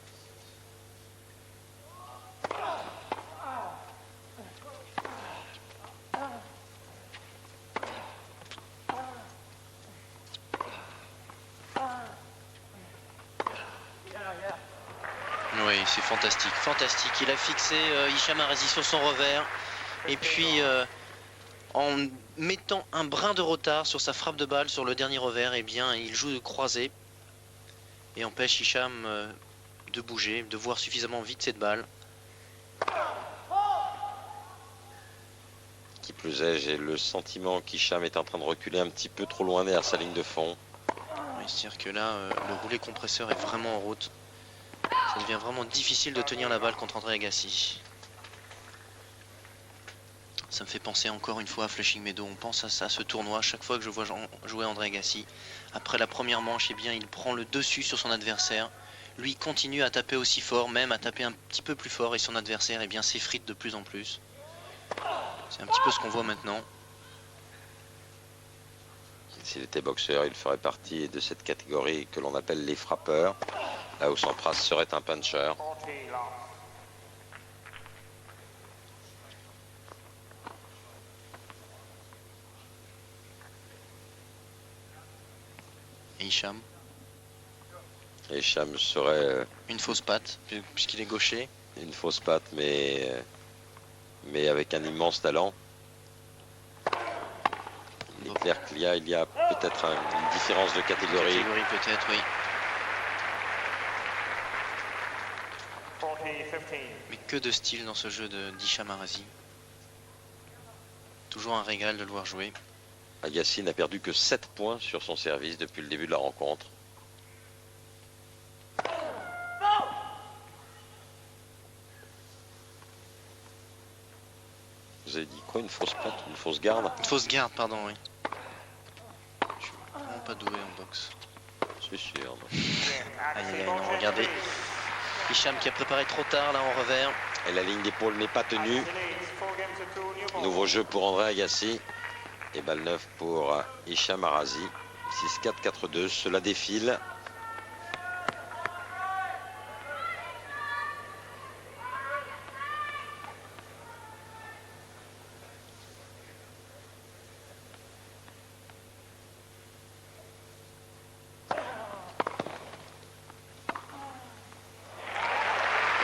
Oui, c'est fantastique, fantastique. Il a fixé Hicham Arazi sur son revers. Et puis, en mettant un brin de retard sur sa frappe de balle sur le dernier revers, eh bien, il joue de croisé et empêche Hicham de bouger, de voir suffisamment vite cette balle. plus est, j'ai le sentiment qu'Hicham est en train de reculer un petit peu trop loin derrière sa ligne de fond. Oui, c'est-à-dire que là, le roulet compresseur est vraiment en route. Ça devient vraiment difficile de tenir la balle contre André Agassi. Ça me fait penser encore une fois à Flushing Meadows. On pense à ça, ce tournoi. Chaque fois que je vois jouer André Agassi, après la première manche, eh bien, il prend le dessus sur son adversaire. Lui continue à taper aussi fort, même à taper un petit peu plus fort, et son adversaire, eh bien, s'effrite de plus en plus. C'est un petit peu ce qu'on voit maintenant. S'il était boxeur, il ferait partie de cette catégorie que l'on appelle les frappeurs, là où Sampras serait un puncher. Et Hicham, Et Hicham serait une fausse patte, puisqu'il est gaucher. une fausse patte, mais avec un immense talent. Il est clair qu'il y a peut-être une différence de catégorie. Catégorie peut-être, oui. Mais que de style dans ce jeu d'Hicham Arazi. Toujours un régal de le voir jouer. Agassi n'a perdu que 7 points sur son service depuis le début de la rencontre. Vous avez dit quoi? Une fausse patte? Une fausse garde? Une fausse garde, pardon, oui. Je suis vraiment pas doué en boxe. C'est sûr. Aïe, aïe, aïe, non, regardez. Hicham qui a préparé trop tard, là, en revers. Et la ligne d'épaule n'est pas tenue. Nouveau jeu pour André Agassi. Et balle neuve pour Hicham Arazi. 6-4, 4-2. Cela défile.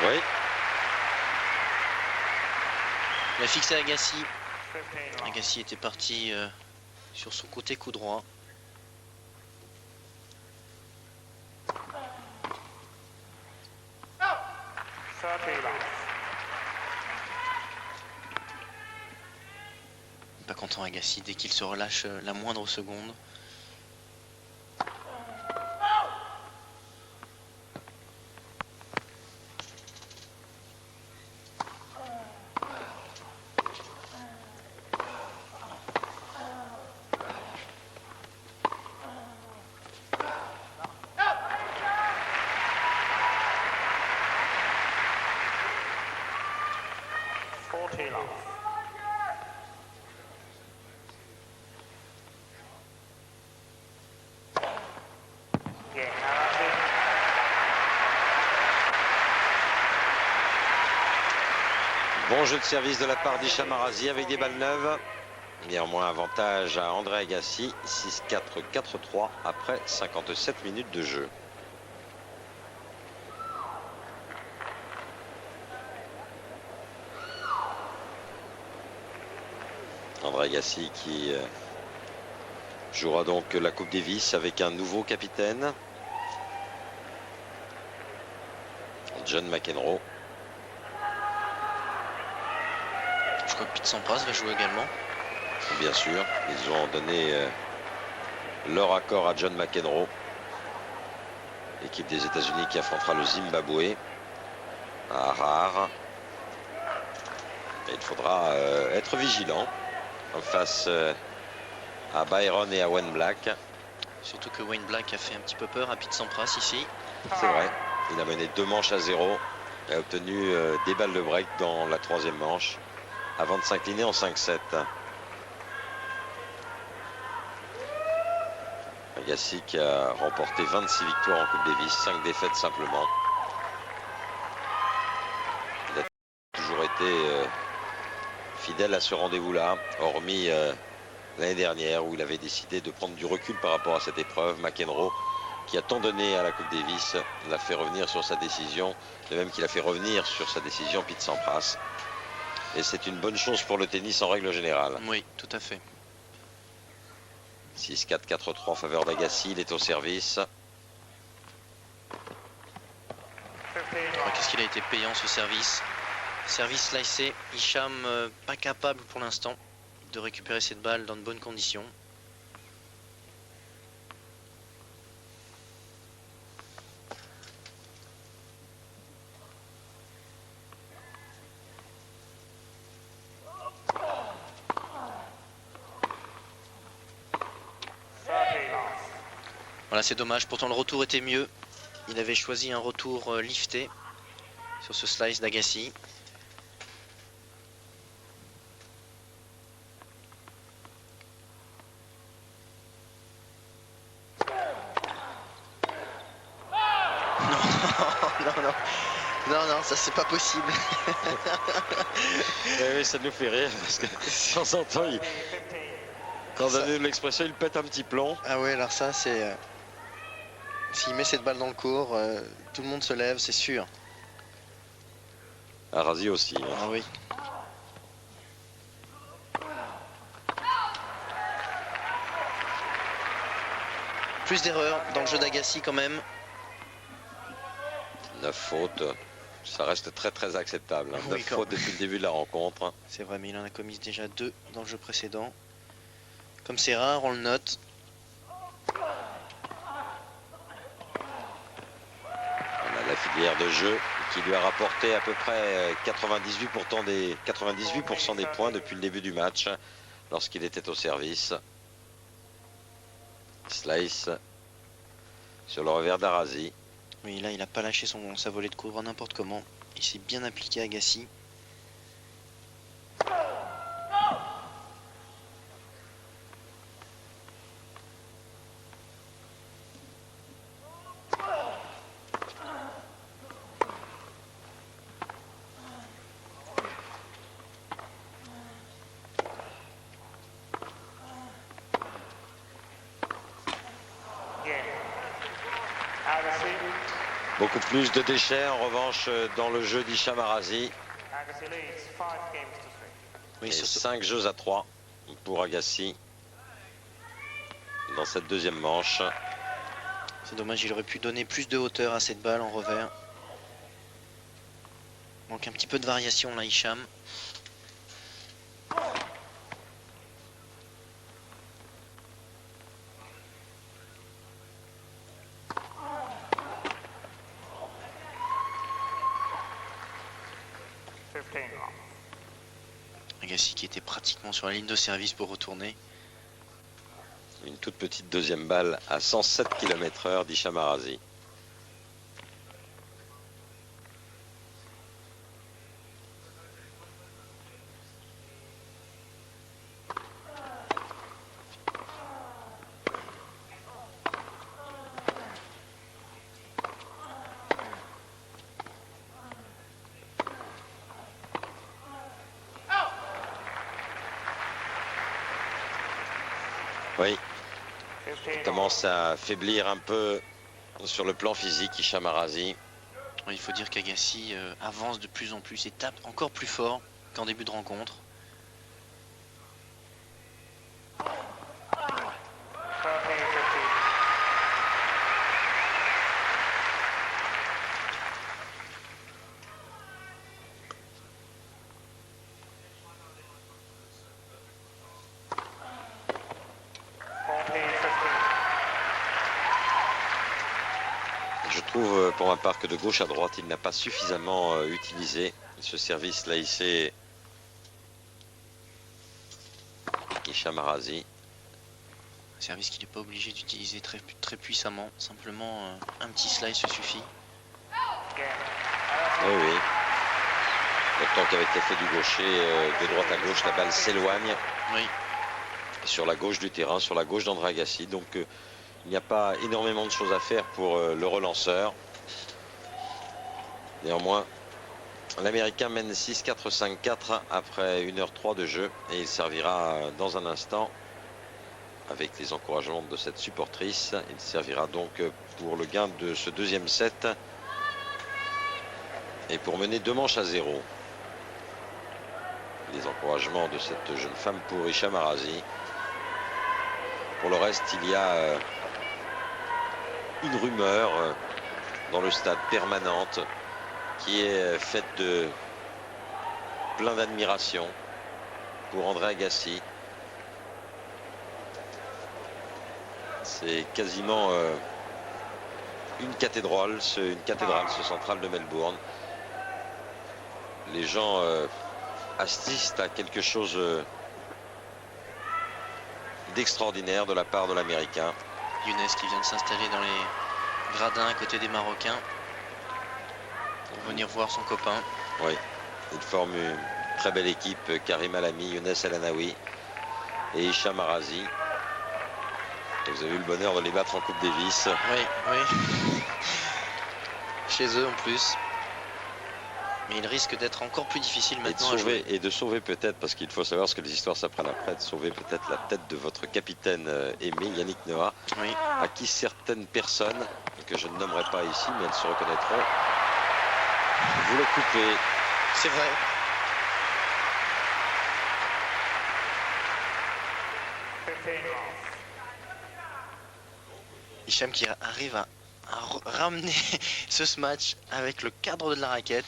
Oui. Il a fixé Agassi. Agassi était parti sur son côté coup droit. Pas content Agassi dès qu'il se relâche la moindre seconde. Bon jeu de service de la part d'Hicham Arazi avec des balles neuves. Néanmoins, avantage à André Agassi. 6-4, 4-3 après 57 minutes de jeu. André Agassi qui jouera donc la Coupe Davis avec un nouveau capitaine, John McEnroe. Je crois que Pete Sampras va jouer également. Bien sûr, ils ont donné leur accord à John McEnroe, équipe des États-Unis qui affrontera le Zimbabwe à Harare. Et il faudra être vigilant face à Byron et à Wayne Black. Surtout que Wayne Black a fait un petit peu peur à Pete Sampras ici. C'est vrai, il a mené 2 manches à 0 et a obtenu des balles de break dans la 3e manche avant de s'incliner en 5-7. Agassi qui a remporté 26 victoires en Coupe Davis, 5 défaites simplement. Il a toujours été fidèle à ce rendez-vous-là, hormis l'année dernière où il avait décidé de prendre du recul par rapport à cette épreuve. McEnroe, qui a tant donné à la Coupe Davis, l'a fait revenir sur sa décision, de même qu'il a fait revenir sur sa décision Pete Sampras. Et c'est une bonne chose pour le tennis en règle générale. Oui, tout à fait. 6-4, 4-3 en faveur d'Agassi, il est au service. Qu'est-ce qu'il a été payant ce service. Service slicé, Hicham pas capable pour l'instant de récupérer cette balle dans de bonnes conditions. Voilà, c'est dommage. Pourtant, le retour était mieux. Il avait choisi un retour lifté sur ce slice d'Agassi. Non, ça c'est pas possible. Oui, ça nous fait rire parce que de temps en temps, quand on donne l'expression, il pète un petit plomb. Ah ouais, alors ça c'est... S'il met cette balle dans le court, tout le monde se lève, c'est sûr. Arazi aussi. Ah oui. Plus d'erreurs dans le jeu d'Agassi quand même. 9 fautes, ça reste très acceptable. 9 Oui, fautes depuis le début de la rencontre. C'est vrai, mais il en a commis déjà 2 dans le jeu précédent. Comme c'est rare, on le note. On a la filière de jeu qui lui a rapporté à peu près 98% des points depuis le début du match lorsqu'il était au service. Slice sur le revers d'Arazi. Oui, là il n'a pas lâché sa volée de couvre n'importe comment. Il s'est bien appliqué à Agassi. Beaucoup plus de déchets en revanche dans le jeu d'Hicham Arazi. Oui, Et surtout- 5 jeux à 3 pour Agassi dans cette deuxième manche. C'est dommage, il aurait pu donner plus de hauteur à cette balle en revers. Manque un petit peu de variation là, Hicham. Agassi qui était pratiquement sur la ligne de service pour retourner. Une toute petite deuxième balle à 107 km/h d'Hicham Arazi. Oui, il commence à faiblir un peu sur le plan physique, Hicham Arazi. Il faut dire qu'Agassi avance de plus en plus et tape encore plus fort qu'en début de rencontre. Je trouve pour ma part que de gauche à droite, il n'a pas suffisamment utilisé ce service laissé Hicham Arazi. Un service qu'il n'est pas obligé d'utiliser très puissamment. Simplement un petit slice suffit. Oui, oui. D'autant qu'avec l'effet du gaucher, de droite à gauche, la balle s'éloigne. Oui. Sur la gauche du terrain, sur la gauche d'André Agassi. Donc il n'y a pas énormément de choses à faire pour le relanceur. Néanmoins, l'Américain mène 6-4-5-4 après 1h03 de jeu. Et il servira dans un instant, avec les encouragements de cette supportrice, il servira donc pour le gain de ce deuxième set. Et pour mener 2 manches à 0. Les encouragements de cette jeune femme pour Hicham Arazi. Pour le reste, il y a une rumeur dans le stade permanente qui est faite de plein d'admiration pour André Agassi, C'est quasiment une cathédrale, ce central de Melbourne. Les gens assistent à quelque chose d'extraordinaire de la part de l'Américain. Younes qui vient de s'installer dans les gradins à côté des Marocains pour venir voir son copain. Oui, il forme une très belle équipe. Karim Alami, Younes El Anaoui et Hicham Arazi. Et vous avez eu le bonheur de les battre en Coupe Davis. Oui, oui. Chez eux en plus. Mais il risque d'être encore plus difficile maintenant à jouer. Et de sauver peut-être, parce qu'il faut savoir ce que les histoires s'apprennent après, de sauver peut-être la tête de votre capitaine aimé, Yannick Noah, oui. À qui certaines personnes, que je ne nommerai pas ici, mais elles se reconnaîtront, vous le coupez. C'est vrai. Hicham qui arrive à ramener ce match avec le cadre de la raquette.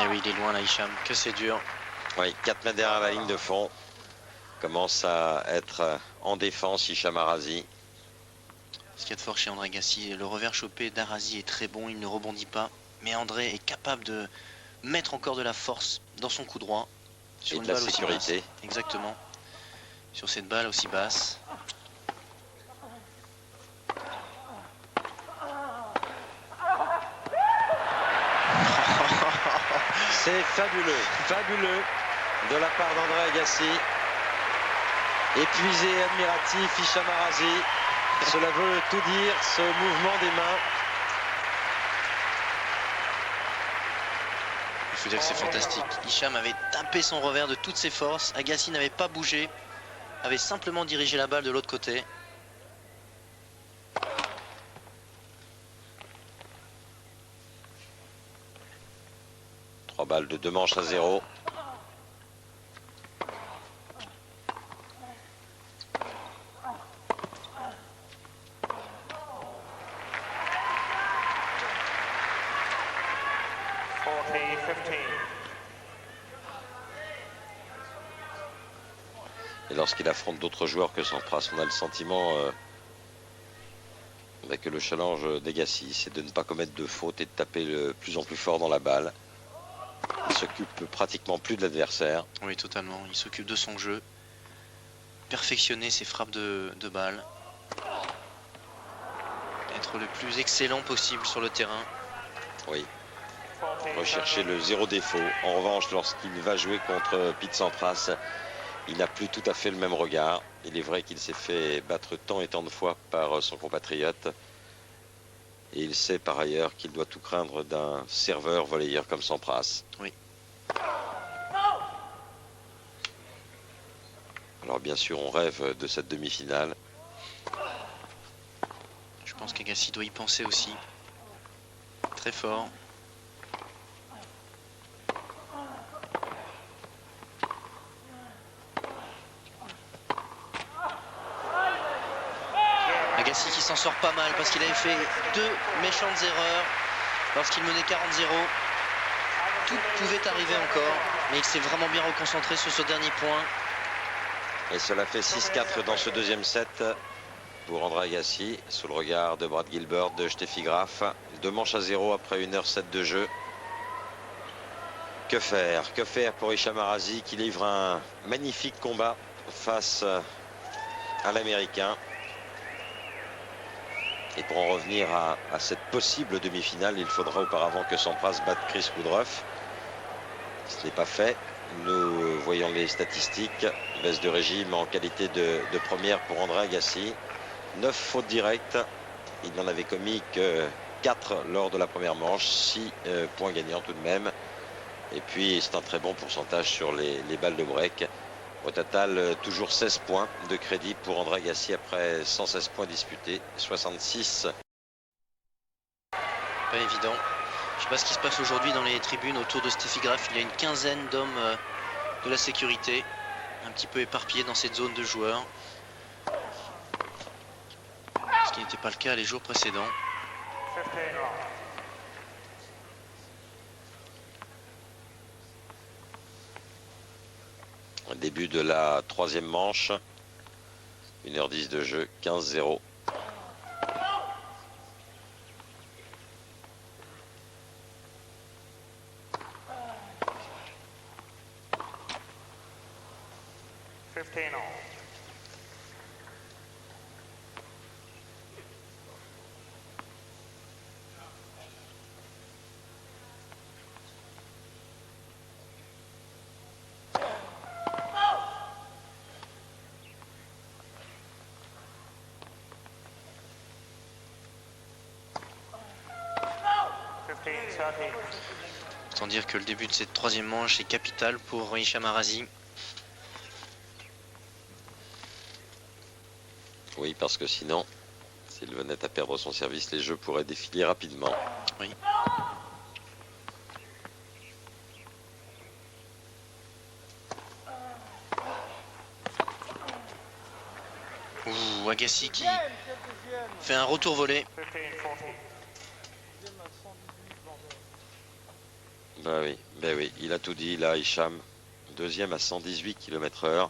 Et oui, il est loin là, Hicham, que c'est dur. Oui, 4 mètres derrière la ligne de fond. Commence à être en défense, Hicham Arazi. Ce qu'il y a de fort chez André Agassi, le revers chopé d'Arazi est très bon, il ne rebondit pas. Mais André est capable de mettre encore de la force dans son coup droit. Sur Et une de la balle sécurité. Aussi basse. Exactement. Sur cette balle aussi basse. C'est fabuleux, fabuleux de la part d'André Agassi. Épuisé et admiratif, Hicham Arazi. Cela veut tout dire, ce mouvement des mains. Il faut dire que c'est fantastique. Hicham avait tapé son revers de toutes ses forces. Agassi n'avait pas bougé, avait simplement dirigé la balle de l'autre côté. Trois balles de 2 manches à 0. Et lorsqu'il affronte d'autres joueurs que Sampras, on a le sentiment que le challenge d'Agassi, c'est de ne pas commettre de fautes et de taper de plus en plus fort dans la balle. Il s'occupe pratiquement plus de l'adversaire. Oui, totalement. Il s'occupe de son jeu. Perfectionner ses frappes de balle. Être le plus excellent possible sur le terrain. Oui. Rechercher le zéro défaut. En revanche, lorsqu'il va jouer contre Pete Sampras, il n'a plus tout à fait le même regard. Il est vrai qu'il s'est fait battre tant et tant de fois par son compatriote. Et il sait par ailleurs qu'il doit tout craindre d'un serveur volleyeur comme Sampras. Oui. Alors bien sûr, on rêve de cette demi-finale. Je pense qu'Agassi doit y penser aussi. Très fort. Agassi qui s'en sort pas mal parce qu'il avait fait 2 méchantes erreurs lorsqu'il menait 40-0. Tout pouvait arriver encore, mais il s'est vraiment bien reconcentré sur ce dernier point. Et cela fait 6-4 dans ce deuxième set pour André Agassi, sous le regard de Brad Gilbert, de Steffi Graf. 2 manches à 0 après 1h07 de jeu. Que faire? Que faire pour Hicham Arazi qui livre un magnifique combat face à l'Américain? Et pour en revenir à cette possible demi-finale, il faudra auparavant que Sampras batte Chris Woodruff. Ce n'est pas fait. Nous voyons les statistiques. Baisse de régime en qualité de première pour André Agassi. 9 fautes directes. Il n'en avait commis que 4 lors de la première manche. 6 points gagnants tout de même. Et puis c'est un très bon pourcentage sur les balles de break. Au total, toujours 16 points de crédit pour André Agassi après 116 points disputés. 66. Pas évident. Je sais pas ce qui se passe aujourd'hui dans les tribunes autour de Steffi Graf. Il y a une quinzaine d'hommes de la sécurité, un petit peu éparpillés dans cette zone de joueurs. Ce qui n'était pas le cas les jours précédents. Début de la troisième manche. 1h10 de jeu, 15-0. Autant dire que le début de cette troisième manche est capital pour Hicham Arazi. Oui, parce que sinon, s'il venait à perdre son service, les jeux pourraient défiler rapidement. Oui. Ouh, Agassi qui fait un retour volé. Ben oui, il a tout dit là, Hicham. Deuxième à 118 km/h.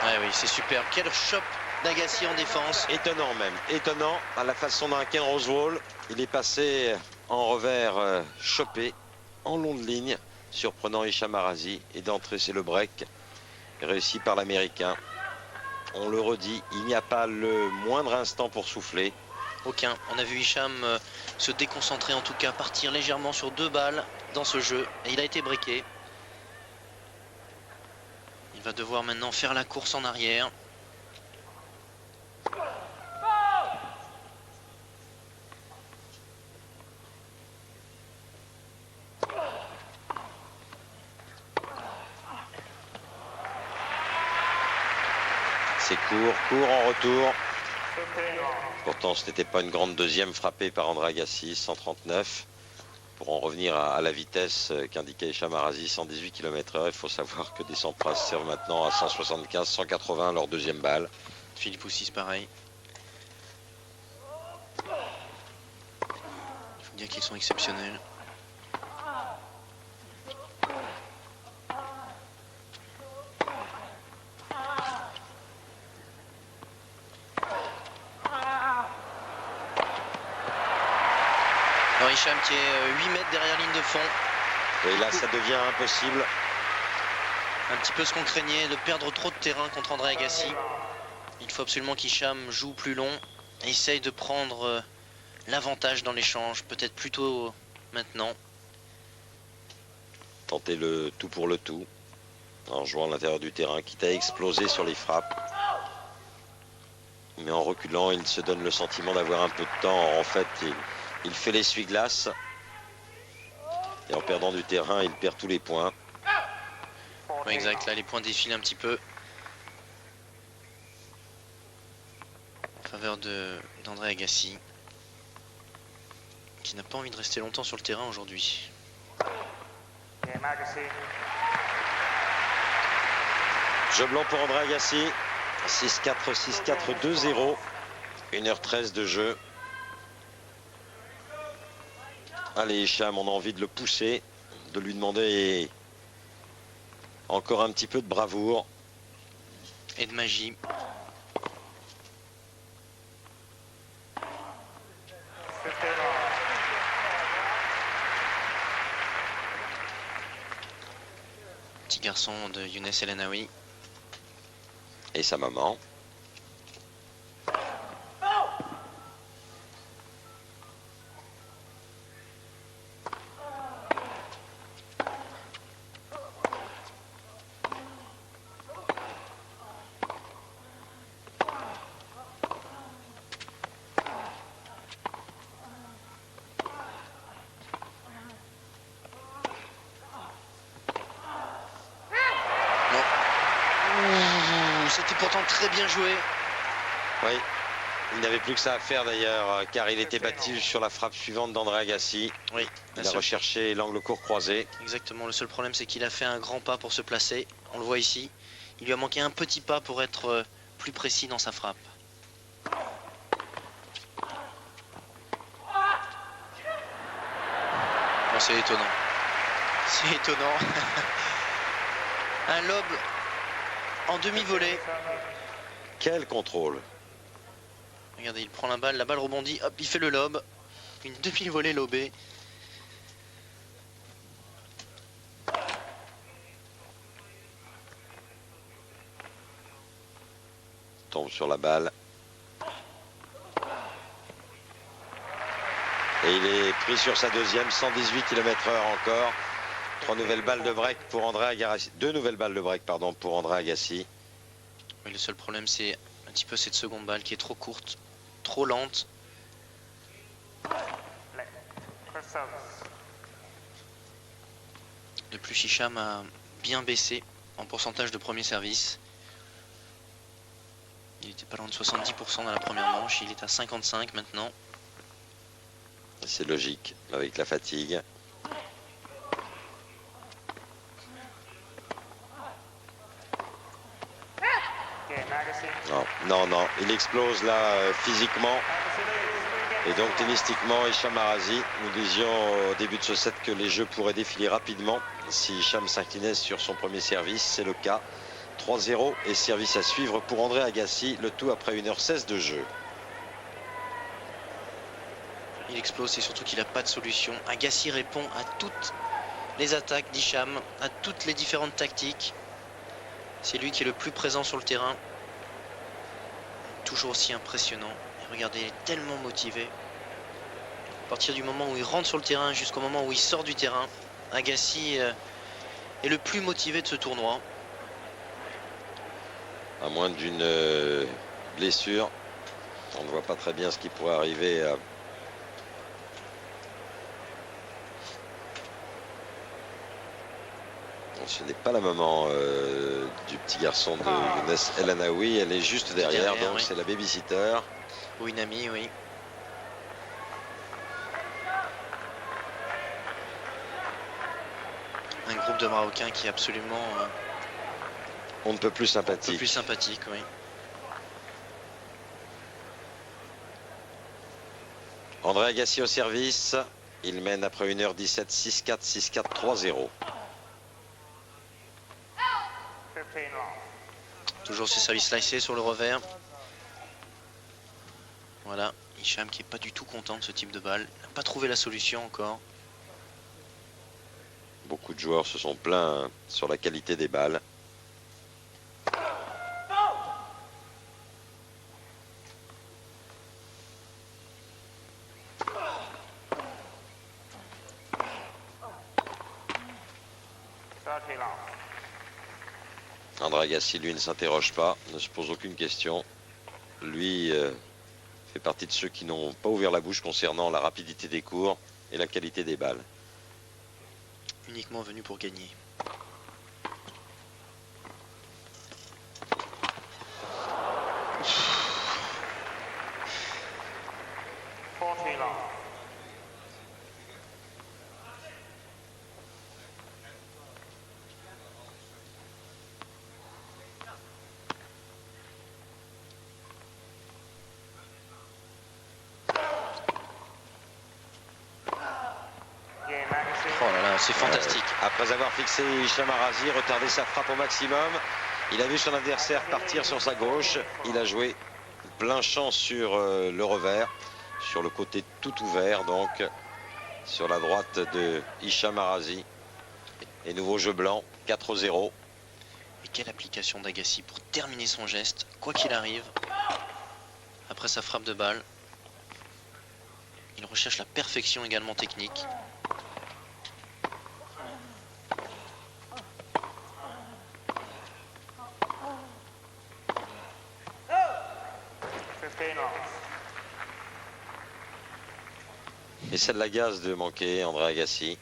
Ouais, oui, c'est superbe. Quel chop d'Agassi en défense. Étonnant même, étonnant à la façon d'un Ken Rosewall. Il est passé en revers chopé, en long de ligne, surprenant Hicham Arazi. Et d'entrée, c'est le break réussi par l'Américain. On le redit, il n'y a pas le moindre instant pour souffler. Aucun. On a vu Hicham se déconcentrer, en tout cas partir légèrement sur 2 balles dans ce jeu. Et il a été breaké. Il va devoir maintenant faire la course en arrière. C'est court en retour. Pourtant, ce n'était pas une grande deuxième frappée par André Agassi, 139. Pour en revenir à la vitesse qu'indiquait Hicham Arazi, 118 km/h, il faut savoir que des Sampras servent maintenant à 175, 180 leur deuxième balle. Philippe Oussis, pareil. Il faut dire qu'ils sont exceptionnels. Alors Hicham qui est 8 mètres derrière ligne de fond. Et là, ça devient impossible. Un petit peu ce qu'on craignait, de perdre trop de terrain contre André Agassi. Il faut absolument qu'Hicham joue plus long. Et essaye de prendre l'avantage dans l'échange, peut-être plutôt maintenant. Tenter le tout pour le tout, en jouant à l'intérieur du terrain, quitte à exploser sur les frappes. Mais en reculant, il se donne le sentiment d'avoir un peu de temps. En fait, il fait l'essuie-glace. Et en perdant du terrain, il perd tous les points. Ouais, exact, là les points défilent un petit peu. En faveur d'André Agassi. Qui n'a pas envie de rester longtemps sur le terrain aujourd'hui. Jeu blanc pour André Agassi. 6-4, 6-4, 2-0. 1h13 de jeu. Allez, Hicham, on a envie de le pousser, de lui demander encore un petit peu de bravoure. Et de magie. Petit garçon de Younes El Anaoui. Et sa maman. C'était pourtant très bien joué. Oui, il n'avait plus que ça à faire d'ailleurs, car il était battu sur la frappe suivante d'André Agassi. Oui, Il a recherché l'angle court croisé. Exactement, le seul problème c'est qu'il a fait un grand pas pour se placer. On le voit ici. Il lui a manqué un petit pas pour être plus précis dans sa frappe. Bon, c'est étonnant. C'est étonnant. Un lob en demi-volée. Quel contrôle! Regardez, il prend la balle rebondit, hop, il fait le lob. Une demi-volée lobée. Tombe sur la balle. Et il est pris sur sa deuxième, 118 km/h encore. 3 nouvelles balles de break pour André Agassi. 2 nouvelles balles de break, pardon, pour André Agassi. Oui, le seul problème c'est un petit peu cette seconde balle qui est trop courte, trop lente. De plus, Hicham a bien baissé en pourcentage de premier service. Il était pas loin de 70% dans la première manche, il est à 55 maintenant. C'est logique, avec la fatigue. Non, il explose là physiquement. Et donc tennistiquement, Hicham Arazi, nous disions au début de ce set que les jeux pourraient défiler rapidement si Hicham s'inclinait sur son premier service, c'est le cas. 3-0 et service à suivre pour André Agassi, le tout après 1h16 de jeu. Il explose et surtout qu'il n'a pas de solution. Agassi répond à toutes les attaques d'Hicham, à toutes les différentes tactiques. C'est lui qui est le plus présent sur le terrain. Toujours aussi impressionnant. Et regardez, il est tellement motivé. À partir du moment où il rentre sur le terrain jusqu'au moment où il sort du terrain, Agassi est le plus motivé de ce tournoi. À moins d'une blessure, on ne voit pas très bien ce qui pourrait arriver. Ce n'est pas la maman du petit garçon de Younes El Anaoui, elle est juste derrière, donc oui. c'est la babysitter. Ou une amie, oui. Un groupe de Marocains qui est absolument On ne peut plus un peu sympathique. plus sympathique, oui. André Agassi au service, il mène après 1h17, 6-4, 6-4, 3-0. Toujours ce service slicé sur le revers. Voilà, Hicham qui est pas du tout content de ce type de balle. Il n'a pas trouvé la solution encore. Beaucoup de joueurs se sont plaints sur la qualité des balles. André Agassi, lui, ne s'interroge pas, ne se pose aucune question. Lui fait partie de ceux qui n'ont pas ouvert la bouche concernant la rapidité des cours et la qualité des balles. Uniquement venu pour gagner. Oh là là, c'est fantastique. Après avoir fixé Hicham Arazi, retardé sa frappe au maximum, il a vu son adversaire partir sur sa gauche. Il a joué plein champ sur le revers, sur le côté tout ouvert, donc sur la droite de Hicham Arazi. Et nouveau jeu blanc, 4-0. Et quelle application d'Agassi pour terminer son geste, quoi qu'il arrive. Après sa frappe de balle, il recherche la perfection également technique. Et ça l'agace de manquer, André Agassi.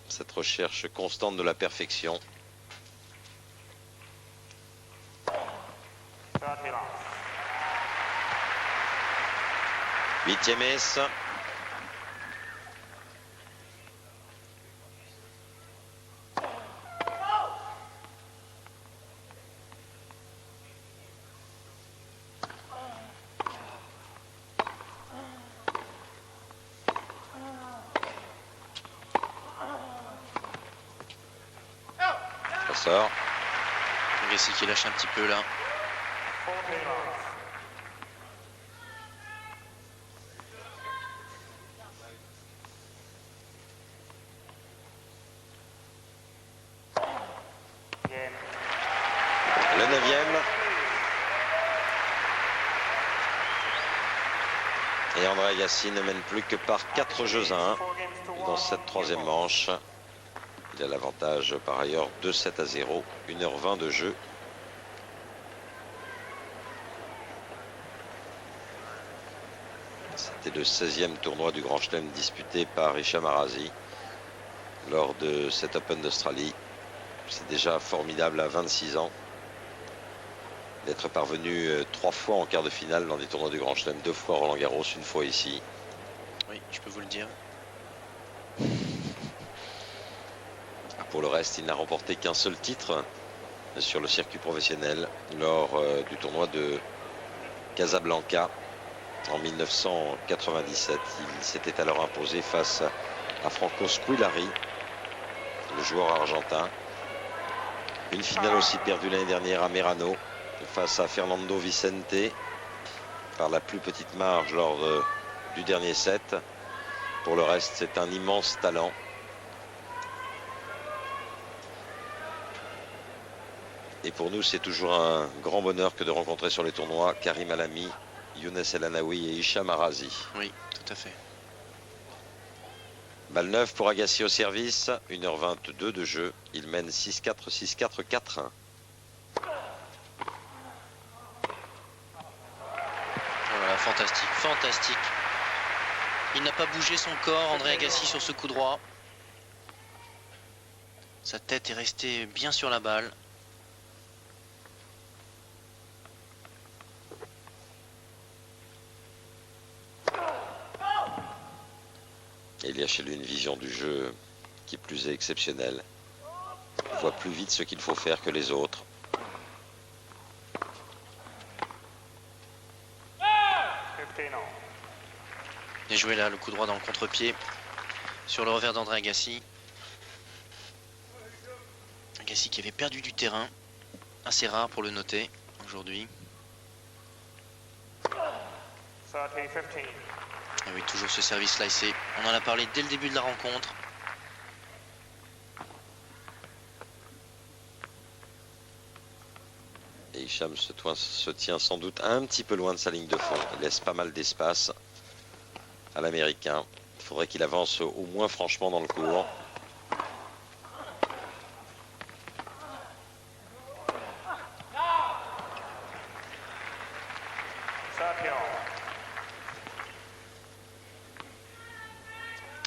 Cette recherche constante de la perfection. 8e ace. Ça sort. Agassi qui lâche un petit peu là. Le 9e. Et André Agassi ne mène plus que par 4 jeux à 1 dans cette 3e manche. Il a l'avantage par ailleurs de 7-0, 1h20 de jeu. C'était le 16e tournoi du Grand Chelem disputé par Hicham Arazi lors de cet Open d'Australie. C'est déjà formidable à 26 ans d'être parvenu 3 fois en quart de finale dans des tournois du Grand Chelem, 2 fois Roland Garros, 1 fois ici. Oui, je peux vous le dire. Pour le reste, il n'a remporté qu'un seul titre sur le circuit professionnel lors du tournoi de Casablanca en 1997. Il s'était alors imposé face à Franco Squillari, le joueur argentin. Une finale aussi perdue l'année dernière à Merano face à Fernando Vicente par la plus petite marge lors du dernier set. Pour le reste, c'est un immense talent. Et pour nous, c'est toujours un grand bonheur que de rencontrer sur les tournois Karim Alami, Younes El Anaoui et Hicham Arazi. Oui, tout à fait. Balle 9 pour Agassi au service, 1h22 de jeu. Il mène 6-4, 6-4, 4-1. Voilà, fantastique, fantastique. Il n'a pas bougé son corps, André Agassi, sur ce coup droit. Sa tête est restée bien sur la balle. Et il y a chez lui une vision du jeu qui plus est exceptionnelle. Il voit plus vite ce qu'il faut faire que les autres. Bien joué là, le coup droit dans le contre-pied sur le revers d'André Agassi. Agassi qui avait perdu du terrain, assez rare pour le noter aujourd'hui. Et oui, toujours ce service slicé. On en a parlé dès le début de la rencontre. Et Hicham se tient sans doute un petit peu loin de sa ligne de fond. Il laisse pas mal d'espace à l'Américain. Il faudrait qu'il avance au moins franchement dans le court.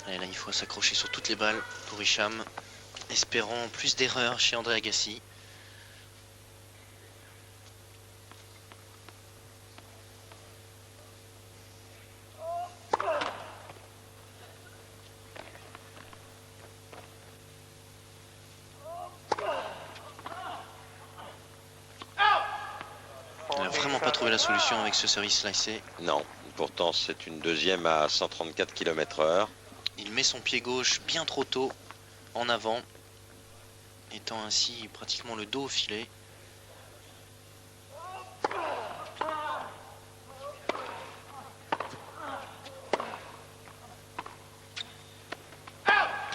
Et là, il faut s'accrocher sur toutes les balles pour Hicham, espérant plus d'erreurs chez André Agassi. Il n'a vraiment pas trouvé la solution avec ce service slicé. Non, pourtant c'est une deuxième à 134 km/h. Il met son pied gauche bien trop tôt en avant, étant ainsi pratiquement le dos au filet.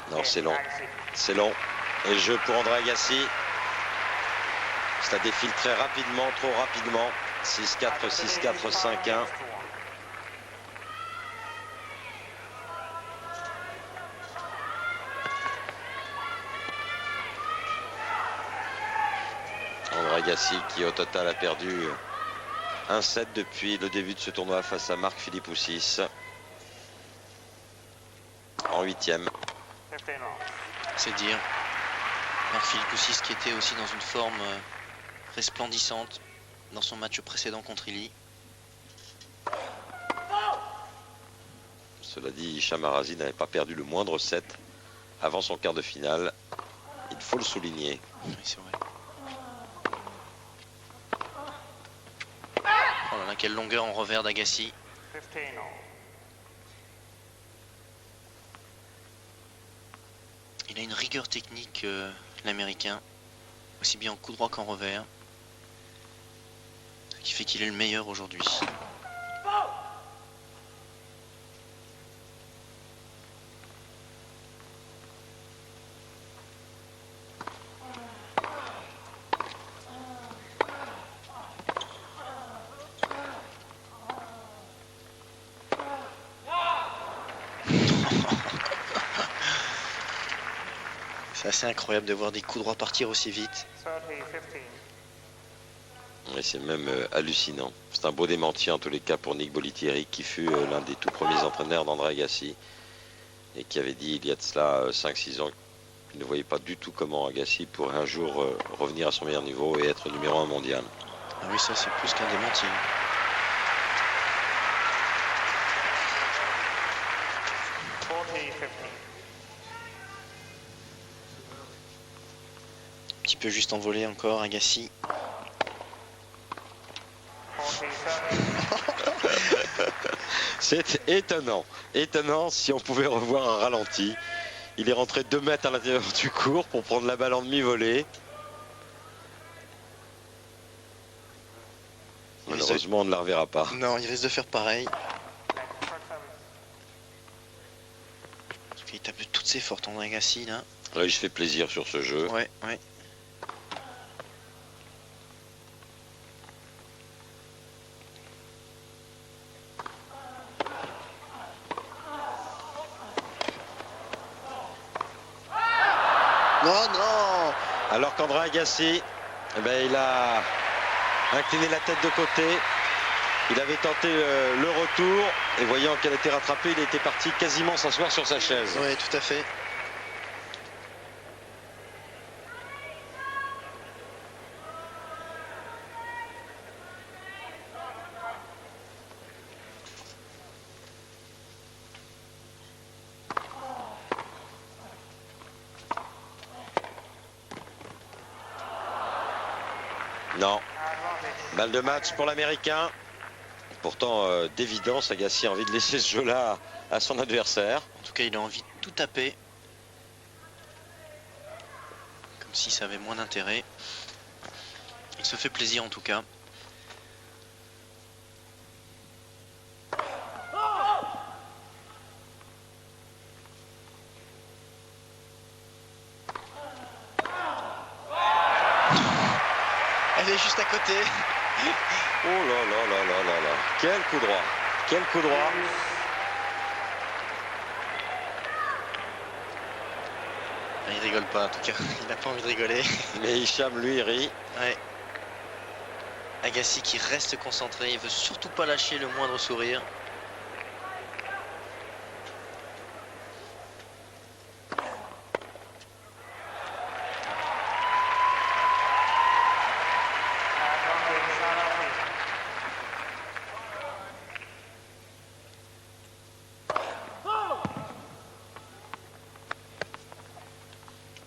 Non, c'est long. C'est long. Et le jeu pour André Agassi. Ça défile très rapidement, trop rapidement. 6-4, 6-4, 5-1. André Agassi qui au total a perdu un set depuis le début de ce tournoi face à Marc-Philippe Houssis en 8e. C'est dire. Marc-Philippe Houssis qui était aussi dans une forme resplendissante dans son match précédent contre Illy. Cela dit, Hicham Arazi n'avait pas perdu le moindre set avant son quart de finale. Il faut le souligner. Oui, c'est vrai. Oh là là, quelle longueur en revers d'Agassi. Il a une rigueur technique, l'américain, aussi bien en coup droit qu'en revers. Ce qui fait qu'il est le meilleur aujourd'hui. C'est assez incroyable de voir des coups droits partir aussi vite. Et c'est même hallucinant. C'est un beau démenti en tous les cas pour Nick Bollettieri, qui fut l'un des tout premiers entraîneurs d'André Agassi et qui avait dit il y a de cela 5-6 ans qu'il ne voyait pas du tout comment Agassi pourrait un jour revenir à son meilleur niveau et être numéro 1 mondial. Ah oui, ça c'est plus qu'un démenti. Un petit peu juste envolé encore, Agassi. C'est étonnant. Étonnant si on pouvait revoir un ralenti. Il est rentré 2 mètres à l'intérieur du court pour prendre la balle en demi-volée. Malheureusement, on ne la reverra pas. Non, il risque de faire pareil. Il tape de toutes ses fortes en Agassi là. Là, il se fait plaisir sur ce jeu. Ouais, ouais. Non, non. Alors qu'André Agassi, eh ben, il a incliné la tête de côté. Il avait tenté le retour et voyant qu'elle était rattrapée, il était parti quasiment s'asseoir sur sa chaise. Oui, tout à fait. Non. Balle de match pour l'Américain. Pourtant, d'évidence, Agassi a envie de laisser ce jeu-là à son adversaire. En tout cas, il a envie de tout taper. Comme si ça avait moins d'intérêt. Il se fait plaisir en tout cas. Elle est juste à côté. Oh là là là là là là. Quel coup droit. Quel coup droit. Il rigole pas en tout cas. Il n'a pas envie de rigoler. Mais Hicham, lui, rit. Ouais. Agassi qui reste concentré. Il veut surtout pas lâcher le moindre sourire.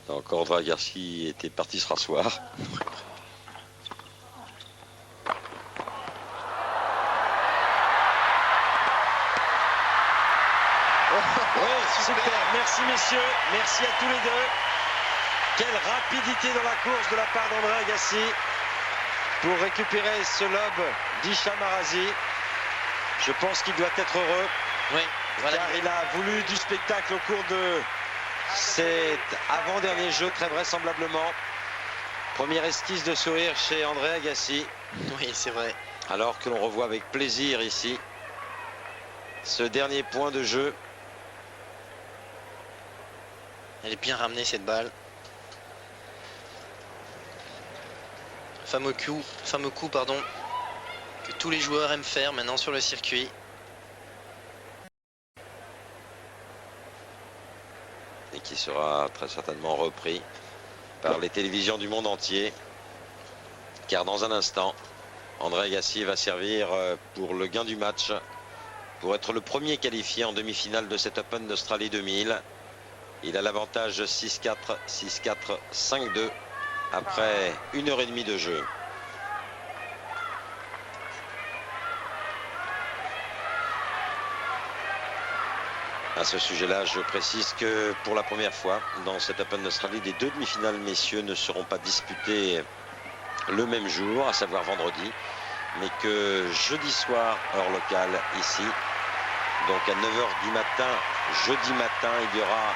Encore André Agassi était parti se rasseoir. Oui, super. Merci messieurs. Merci à tous les deux. Quelle rapidité dans la course de la part d'André Agassi pour récupérer ce lob d'Hicham Arazi. Je pense qu'il doit être heureux. Oui, voilà. Car il a voulu du spectacle au cours de cet avant-dernier jeu, très vraisemblablement. Première esquisse de sourire chez André Agassi. Oui, c'est vrai. Alors que l'on revoit avec plaisir ici ce dernier point de jeu. Elle est bien ramenée cette balle. Fameux coup, pardon, que tous les joueurs aiment faire maintenant sur le circuit. Et qui sera très certainement repris par les télévisions du monde entier. Car dans un instant, André Agassi va servir pour le gain du match pour être le premier qualifié en demi-finale de cet Open d'Australie 2000. Il a l'avantage 6-4, 6-4, 5-2 après 1h30 de jeu. À ce sujet-là, je précise que pour la première fois dans cet Open d'Australie, les 2 demi-finales messieurs ne seront pas disputées le même jour, à savoir vendredi, mais que jeudi soir, heure locale, ici. Donc à 9h du matin, jeudi matin, il y aura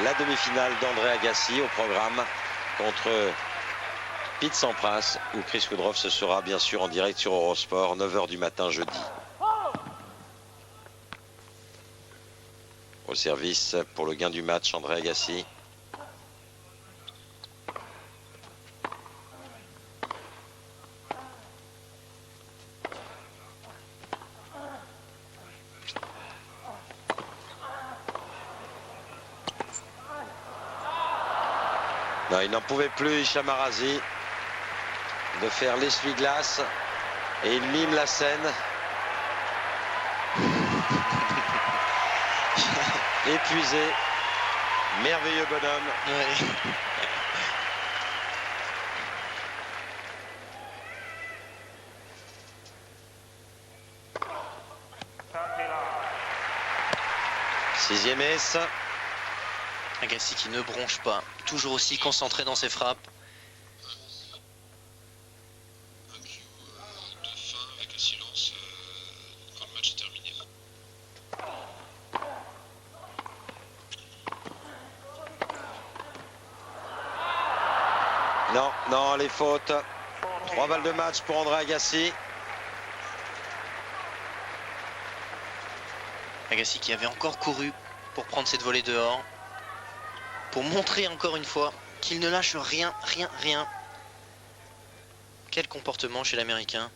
la demi-finale d'André Agassi au programme contre Pete Sampras, où Chris Woodruff. Ce sera bien sûr en direct sur Eurosport, 9h du matin jeudi. Au service pour le gain du match, André Agassi. Non, il n'en pouvait plus, Hicham Arazi, de faire l'essuie-glace, et il mime la scène. Épuisé, merveilleux bonhomme. Ouais. Sixième ace. Agassi qui ne bronche pas, toujours aussi concentré dans ses frappes. Non, non, les fautes. 3 balles de match pour André Agassi. Agassi qui avait encore couru pour prendre cette volée dehors. Pour montrer encore une fois qu'il ne lâche rien, rien, rien. Quel comportement chez l'Américain.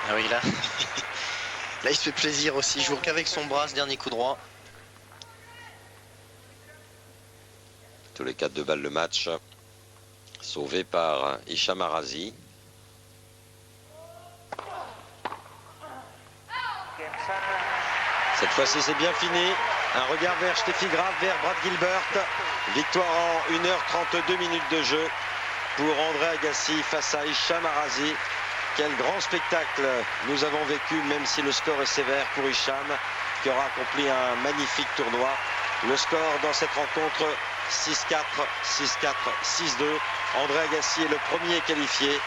Ah oui, là. Là, il se fait plaisir aussi. Il joue qu'avec son bras, ce dernier coup droit. Tous les 4 de balles de match sauvés par Hicham Arazi. Cette fois-ci, c'est bien fini. Un regard vers Steffi Graf, vers Brad Gilbert. Victoire en 1h32 minutes de jeu pour André Agassi face à Hicham Arazi. Quel grand spectacle nous avons vécu, même si le score est sévère pour Hicham, qui aura accompli un magnifique tournoi. Le score dans cette rencontre, 6-4, 6-4, 6-2. André Agassi est le premier qualifié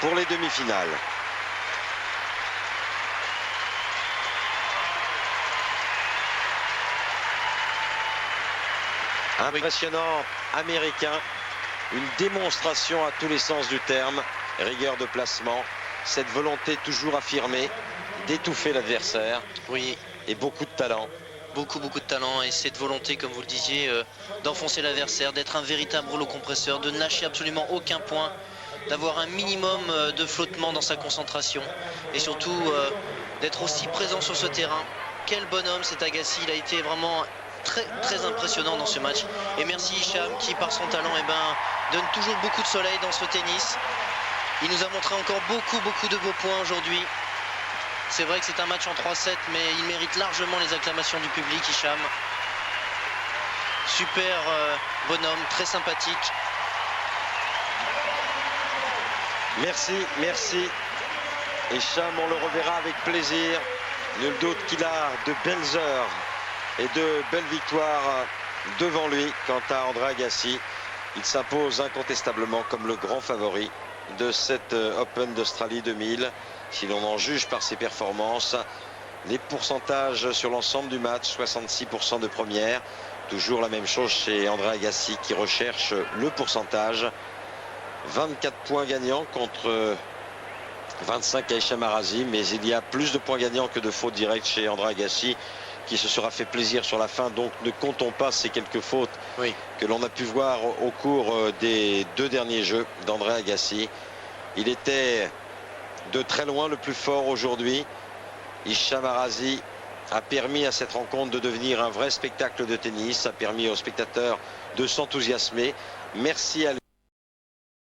pour les demi-finales. Impressionnant américain, une démonstration à tous les sens du terme, rigueur de placement, cette volonté toujours affirmée d'étouffer l'adversaire. Oui. Et beaucoup de talent. Beaucoup de talent, et cette volonté, comme vous le disiez, d'enfoncer l'adversaire, d'être un véritable rouleau compresseur, de ne lâcher absolument aucun point, d'avoir un minimum de flottement dans sa concentration, et surtout d'être aussi présent sur ce terrain. Quel bonhomme cet Agassi, il a été vraiment très impressionnant dans ce match. Et merci Hicham qui, par son talent, donne toujours beaucoup de soleil dans ce tennis. Il nous a montré encore beaucoup de beaux points aujourd'hui. C'est vrai que c'est un match en 3-7, mais il mérite largement les acclamations du public, Hicham. Super bonhomme, très sympathique. Merci. Hicham, on le reverra avec plaisir. Nul doute qu'il a de belles heures et de belles victoires devant lui. Quant à André Agassi, il s'impose incontestablement comme le grand favori de cette Open d'Australie 2000. Si l'on en juge par ses performances, les pourcentages sur l'ensemble du match, 66% de première. Toujours la même chose chez André Agassi qui recherche le pourcentage. 24 points gagnants contre 25 à Hicham Arazi, mais il y a plus de points gagnants que de fautes directes chez André Agassi, qui se sera fait plaisir sur la fin. Donc ne comptons pas ces quelques fautes que l'on a pu voir au cours des 2 derniers jeux d'André Agassi. Il était de très loin le plus fort aujourd'hui. Hicham Arazi a permis à cette rencontre de devenir un vrai spectacle de tennis, a permis aux spectateurs de s'enthousiasmer, Merci à lui.